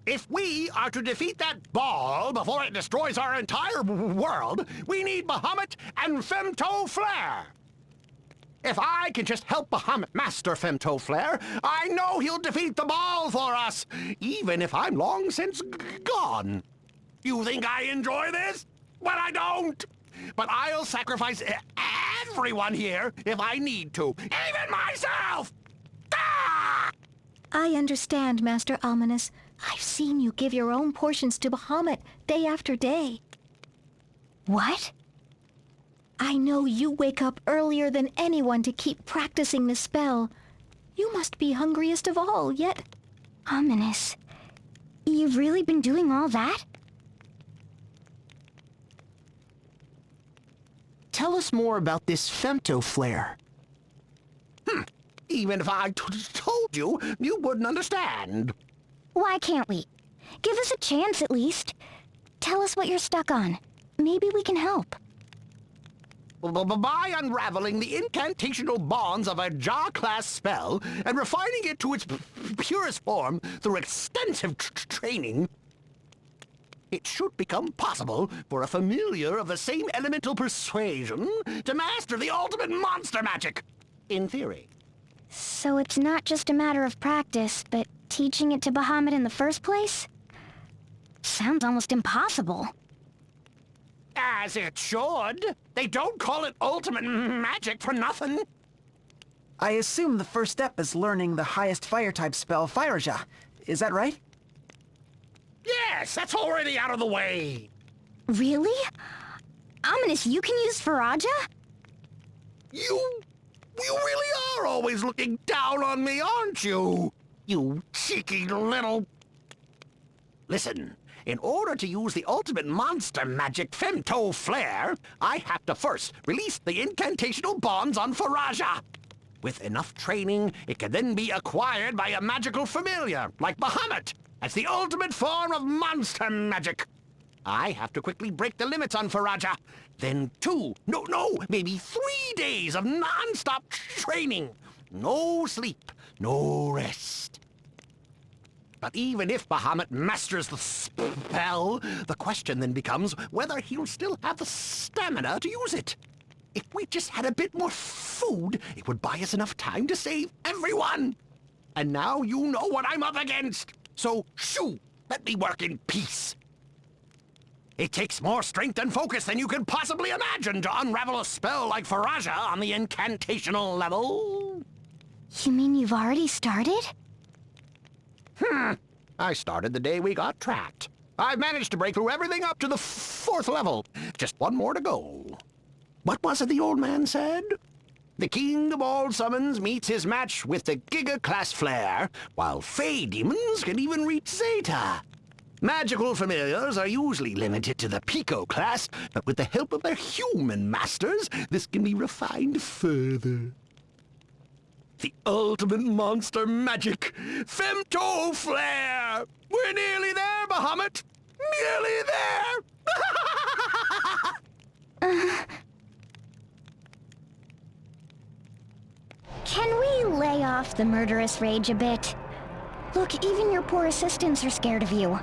Speaker 9: If we are to defeat that ball before it destroys our entire world, we need Bahamut and Femto Flare. If I can just help Bahamut master Femto Flare, I know he'll defeat the ball for us, even if I'm long since gone. You think I enjoy this? Well, I don't. But I'll sacrifice everyone here if I need to, even myself! Ah!
Speaker 7: I understand, Master Ominous. I've seen you give your own portions to Bahamut day after day. What? I know you wake up earlier than anyone to keep practicing the spell. You must be hungriest of all, yet...
Speaker 3: Ominous. You've really been doing all that?
Speaker 6: Tell us more about this femto flare.
Speaker 9: Even if I told you, you wouldn't understand.
Speaker 3: Why can't we? Give us a chance at least. Tell us what you're stuck on. Maybe we can help.
Speaker 9: By unraveling the incantational bonds of a Jar-class spell and refining it to its purest form through extensive training, it should become possible for a familiar of the same elemental persuasion to master the ultimate monster magic, in theory.
Speaker 3: So it's not just a matter of practice, but teaching it to Bahamut in the first place? Sounds almost impossible.
Speaker 9: As it should. They don't call it ultimate magic for nothing.
Speaker 2: I assume the first step is learning the highest fire-type spell, Firaja. Is that right?
Speaker 9: Yes, that's already out of the way.
Speaker 3: Really? Ominous, you can use Firaja?
Speaker 9: You really are always looking down on me, aren't you? You cheeky little... Listen, in order to use the ultimate monster magic Femto Flare, I have to first release the incantational bonds on Firaja. With enough training, it can then be acquired by a magical familiar, like Bahamut, as the ultimate form of monster magic. I have to quickly break the limits on Firaja. Then maybe 3 days of non-stop training. No sleep, no rest. But even if Bahamut masters the spell, the question then becomes whether he'll still have the stamina to use it. If we just had a bit more food, it would buy us enough time to save everyone. And now you know what I'm up against. So, shoo, let me work in peace. It takes more strength and focus than you can possibly imagine to unravel a spell like Firaja on the incantational level.
Speaker 3: You mean you've already started?
Speaker 9: I started the day we got trapped. I've managed to break through everything up to the 4th level. Just one more to go. What was it the old man said? The king of all summons meets his match with the Giga-class flare, while Fey demons can even reach Zeta. Magical familiars are usually limited to the Pico class, but with the help of their human masters, this can be refined further. The ultimate monster magic, Femto Flare! We're nearly there, Bahamut! Nearly there!
Speaker 3: Can we lay off the murderous rage a bit? Look, even your poor assistants are scared of you.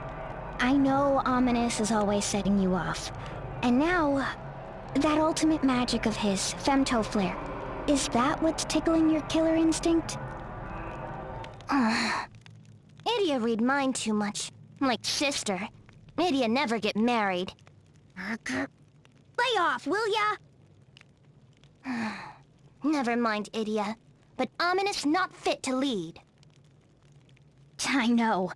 Speaker 3: I know Ominous is always setting you off. And now, that ultimate magic of his, Femto Flare, is that what's tickling your killer instinct? Idia read mine too much. Like sister. Idia never get married. Lay off, will ya? Never mind, Idia. But Ominous not fit to lead. I know.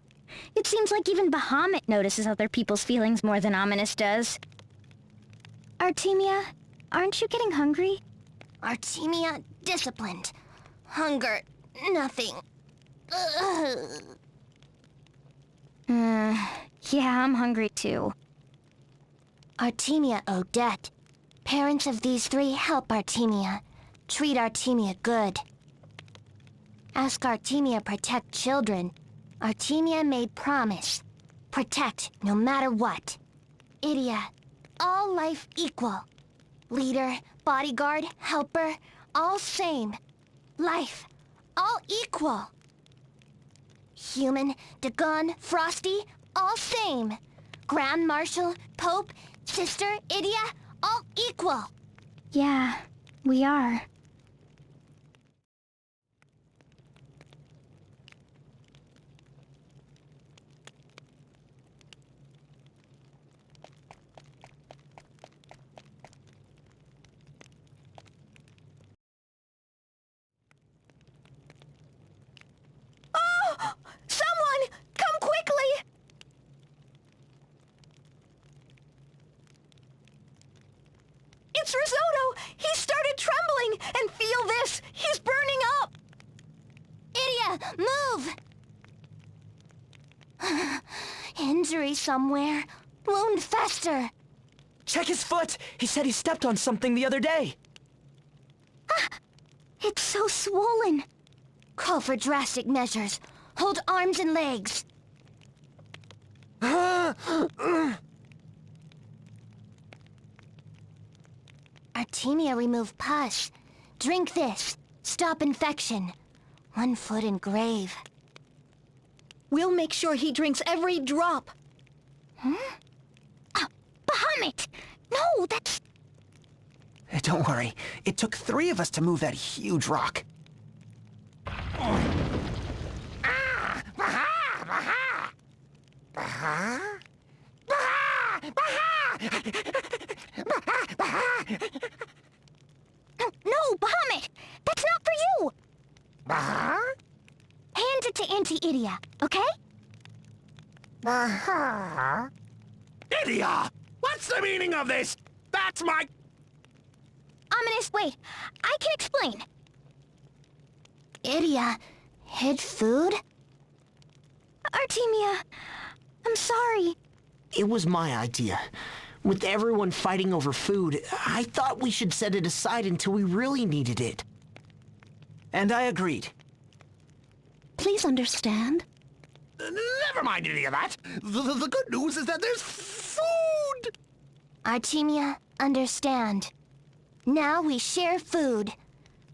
Speaker 3: It seems like even Bahamut notices other people's feelings more than Ominous does. Artemia, aren't you getting hungry? Artemia, disciplined. Hunger, nothing. Yeah, I'm hungry too. Artemia Odette. Parents of these 3 help Artemia. Treat Artemia good. Ask Artemia protect children. Artemia made promise. Protect no matter what. Idia, all life equal. Leader, bodyguard, helper, all same. Life, all equal. Human, Dagon, Frosty,
Speaker 1: all same. Grand Marshal, Pope, Sister, Idia, all equal.
Speaker 7: Yeah, we are.
Speaker 3: Oh! Someone! Come quickly! It's Risotto! He started trembling! And feel this! He's burning up!
Speaker 1: Idia, move! Injury somewhere. Wound fester.
Speaker 11: Check his foot! He said he stepped on something the other day.
Speaker 1: It's so swollen. Call for drastic measures. Hold arms and legs. Artemia remove pus. Drink this. Stop infection. 1 foot in grave.
Speaker 3: We'll make sure he drinks every drop.
Speaker 1: Bahamut! No, that's...
Speaker 5: Don't worry. It took 3 of us to move that huge rock.
Speaker 1: No, Bahamut! That's not for you! Hand it to Auntie Idia, okay?
Speaker 9: Idia! What's the meaning of this? That's my...
Speaker 1: Ominous, wait. I can explain. Idia hid food?
Speaker 7: Artemia, I'm sorry.
Speaker 6: It was my idea. With everyone fighting over food, I thought we should set it aside until we really needed it.
Speaker 5: And I agreed.
Speaker 3: Please understand.
Speaker 9: Never mind any of that. The good news is that there's food!
Speaker 1: Artemia, understand. Now we share food.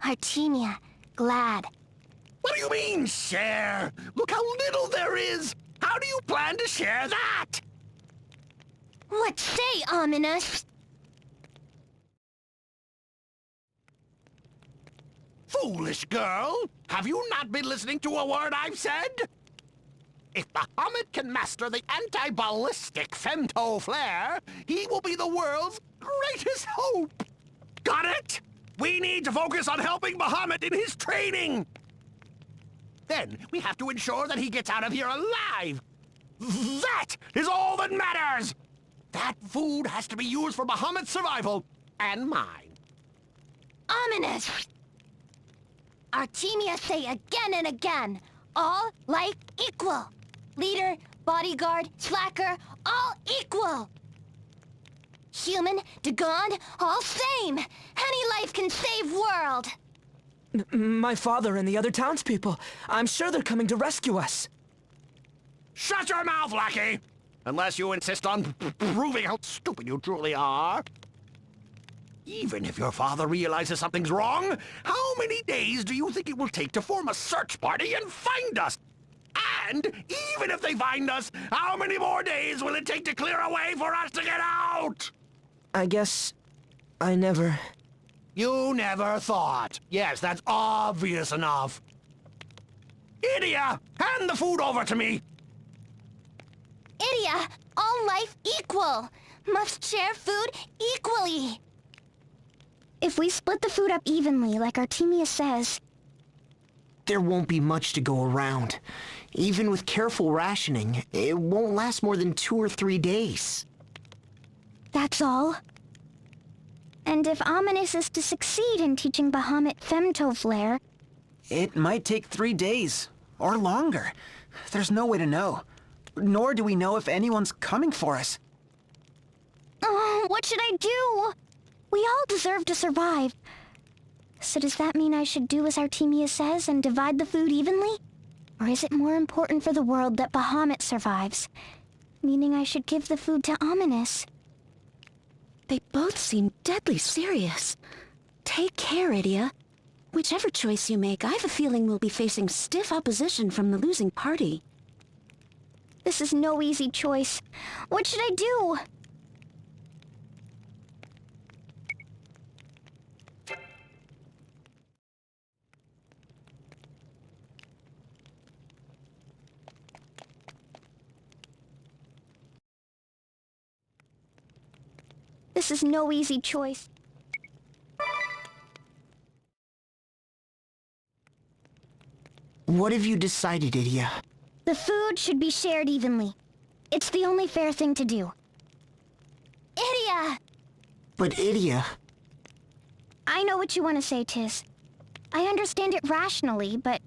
Speaker 1: Artemia, glad.
Speaker 9: What do you mean, share? Look how little there is! How do you plan to share that?
Speaker 1: What say, Ominous?
Speaker 9: Foolish girl! Have you not been listening to a word I've said? If Bahamut can master the anti-ballistic femto flare, he will be the world's greatest hope! Got it? We need to focus on helping Bahamut in his training! Then we have to ensure that he gets out of here alive! That is all that matters! That food has to be used for Bahamut's survival, and mine.
Speaker 1: Ominous! Artemia say again and again, all life equal. Leader, bodyguard, slacker, all equal. Human, Dagon, all same. Any life can save world.
Speaker 11: My father and the other townspeople. I'm sure they're coming to rescue us.
Speaker 9: Shut your mouth, lackey! Unless you insist on proving how stupid you truly are. Even if your father realizes something's wrong, how many days do you think it will take to form a search party and find us? And even if they find us, how many more days will it take to clear a way for us to get out?
Speaker 11: I guess I never...
Speaker 9: You never thought. Yes, that's obvious enough. Idia, hand the food over to me.
Speaker 1: Idia, all life equal. Must share food equally.
Speaker 7: If we split the food up evenly, like Artemia says...
Speaker 6: There won't be much to go around. Even with careful rationing, it won't last more than 2 or 3 days.
Speaker 7: That's all? And if Ominous is to succeed in teaching Bahamut femto flare...
Speaker 5: It might take 3 days, or longer. There's no way to know. Nor do we know if anyone's coming for us.
Speaker 7: Oh, what should I do? We all deserve to survive. So does that mean I should do as Artemia says and divide the food evenly? Or is it more important for the world that Bahamut survives? Meaning I should give the food to Ominous?
Speaker 3: They both seem deadly serious. Take care, Idia. Whichever choice you make, I have a feeling we'll be facing stiff opposition from the losing party.
Speaker 7: This is no easy choice. What should I do? This is no easy choice.
Speaker 6: What have you decided, Idia?
Speaker 7: The food should be shared evenly. It's the only fair thing to do. Idia!
Speaker 6: But Idia...
Speaker 7: I know what you want to say, Tiz. I understand it rationally, but...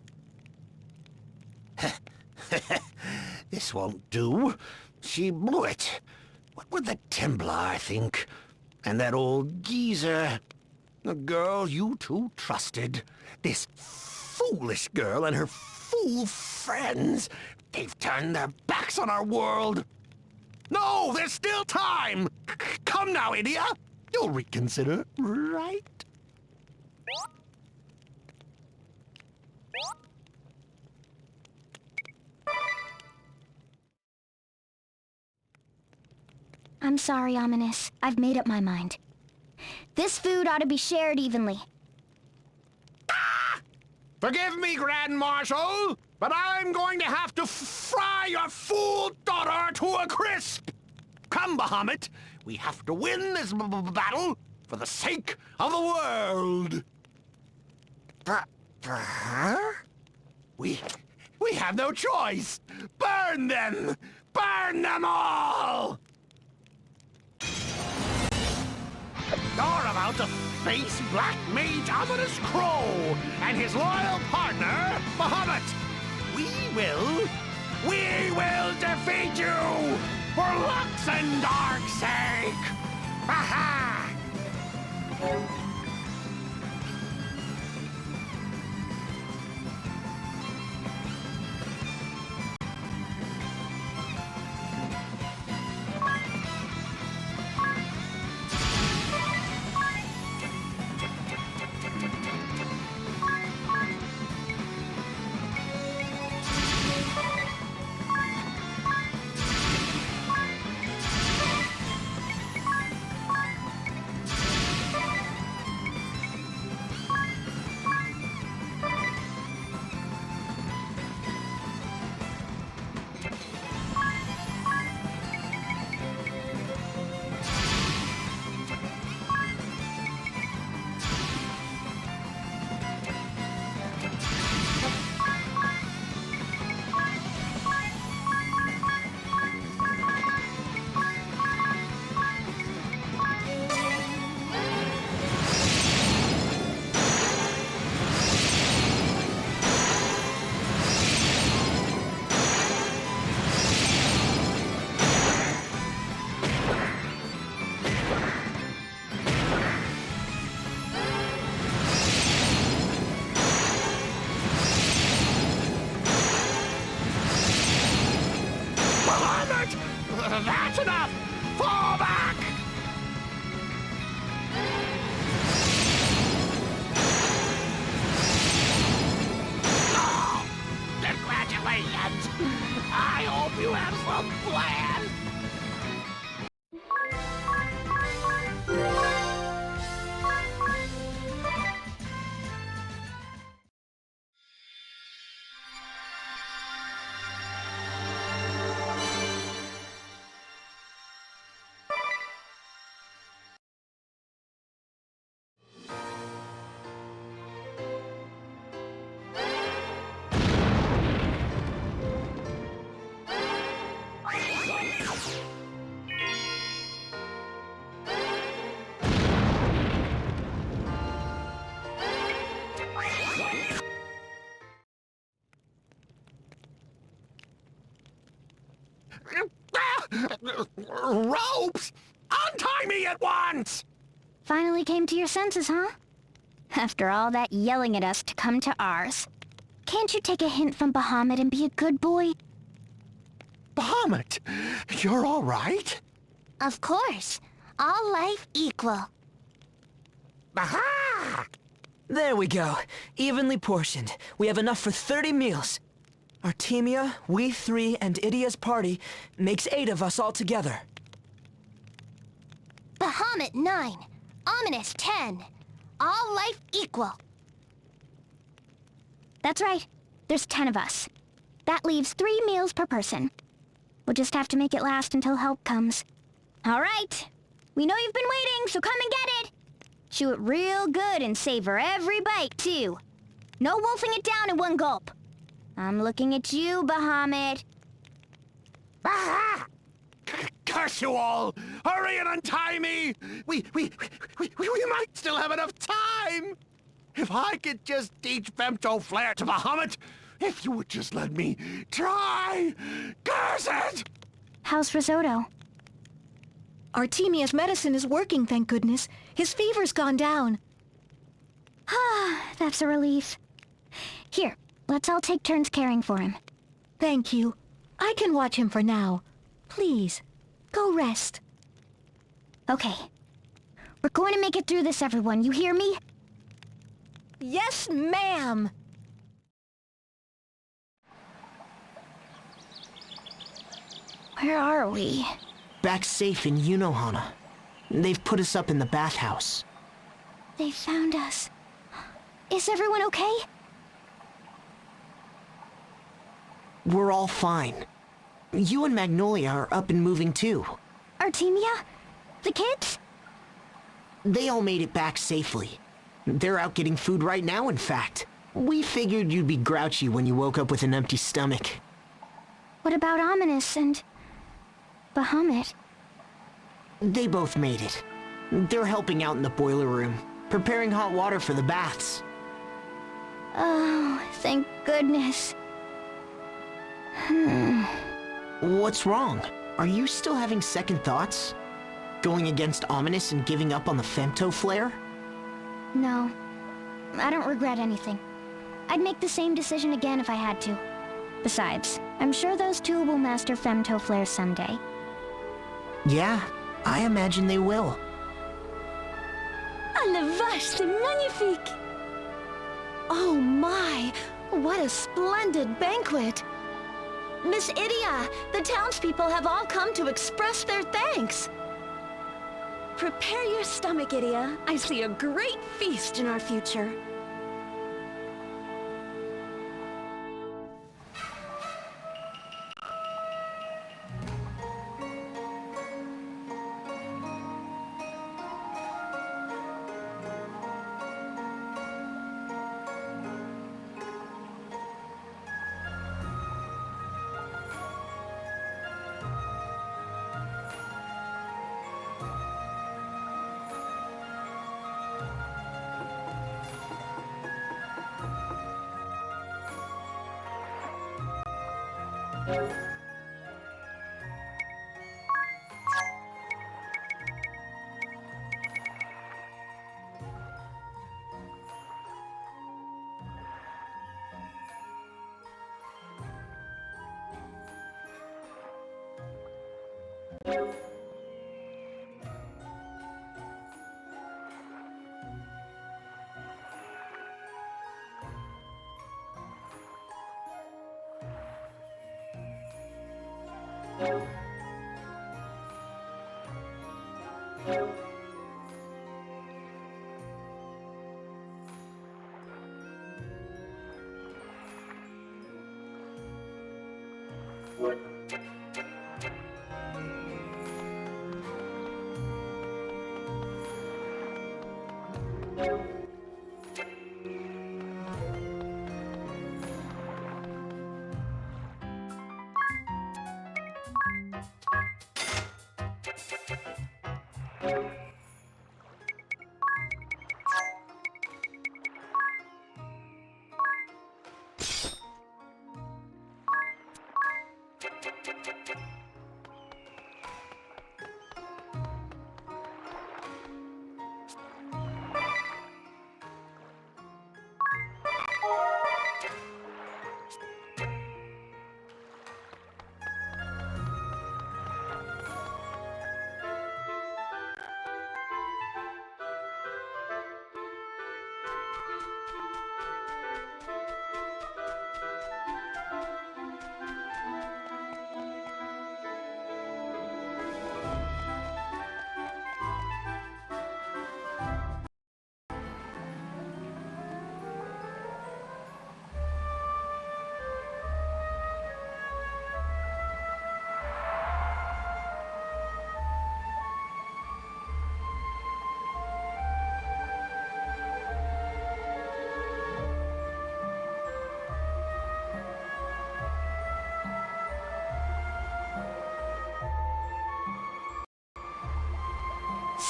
Speaker 9: This won't do. She blew it. What would the Templar think? And that old geezer. The girl you two trusted. This foolish girl and her fool friends. They've turned their backs on our world. No, there's still time! Come now, Idia. You'll reconsider, right?
Speaker 7: I'm sorry, Ominous. I've made up my mind. This food ought to be shared evenly.
Speaker 9: Forgive me, Grand Marshal, but I'm going to have to fry your fool daughter to a crisp! Come, Bahamut, we have to win this battle for the sake of the world! For her? We have no choice! Burn them! Burn them all! You're about to face Black Mage Ominous Crow and his loyal partner, Bahamut. We will defeat you for Lux and Dark's sake. Ha ha! That's enough! Fall back! Oh, congratulations! I hope you have some plan! Ropes! Untie me at once!
Speaker 7: Finally came to your senses, huh? After all that yelling at us to come to ours. Can't you take a hint from Bahamut and be a good boy?
Speaker 9: Bahamut, you're all right?
Speaker 7: Of course. All life equal.
Speaker 9: Aha!
Speaker 11: There we go. Evenly portioned. We have enough for 30 meals. Artemia, we three, and Idia's party makes 8 of us altogether.
Speaker 1: Bahamut 9. Ominous 10. All life equal.
Speaker 7: That's right. There's 10 of us. That leaves 3 meals per person. We'll just have to make it last until help comes. All right. We know you've been waiting, so come and get it. Chew it real good and savor every bite, too. No wolfing it down in one gulp. I'm looking at you, Bahamut.
Speaker 9: Ah! Curse you all! Hurry and untie me! We might still have enough time! If I could just teach Femto Flare to Bahamut, if you would just let me try! Curse it!
Speaker 7: How's Risotto?
Speaker 3: Artemia's medicine is working, thank goodness. His fever's gone down.
Speaker 7: Ah, that's a relief. Here, let's all take turns caring for him.
Speaker 3: Thank you. I can watch him for now. Please, go rest.
Speaker 7: Okay. We're going to make it through this, everyone. You hear me?
Speaker 3: Yes, ma'am!
Speaker 7: Where are we?
Speaker 6: Back safe in Unohana. They've put us up in the bathhouse.
Speaker 7: They found us. Is everyone okay?
Speaker 6: We're all fine. You and Magnolia are up and moving too.
Speaker 7: Artemia? The kids?
Speaker 6: They all made it back safely. They're out getting food right now, in fact. We figured you'd be grouchy when you woke up with an empty stomach.
Speaker 7: What about Ominous and Bahamut?
Speaker 6: They both made it. They're helping out in the boiler room, preparing hot water for the baths.
Speaker 7: Oh, thank goodness.
Speaker 6: What's wrong? Are you still having second thoughts? Going against Ominous and giving up on the Femto Flare?
Speaker 7: No, I don't regret anything. I'd make the same decision again if I had to. Besides, I'm sure those two will master Femto Flare someday.
Speaker 6: Yeah, I imagine they will.
Speaker 3: À la vache, c'est magnifique! Oh my, what a splendid banquet! Miss Idia, the townspeople have all come to express their thanks. Prepare your stomach, Idia. I see a great feast in our future.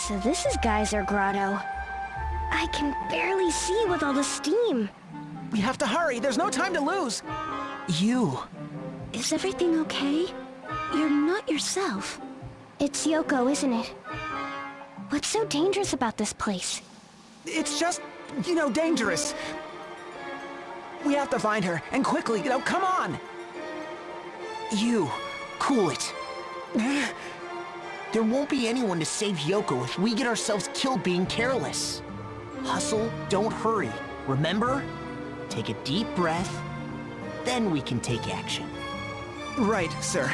Speaker 3: So this is Geyser Grotto. I can barely see with all the steam.
Speaker 5: We have to hurry. There's no time to lose.
Speaker 6: You.
Speaker 3: Is everything okay? You're not yourself. It's Yoko, isn't it? What's so dangerous about this place?
Speaker 5: It's just, dangerous. We have to find her, and quickly, come on!
Speaker 6: You. Cool it. There won't be anyone to save Yoko if we get ourselves killed being careless. Hustle, don't hurry. Remember? Take a deep breath, then we can take action.
Speaker 5: Right, sir.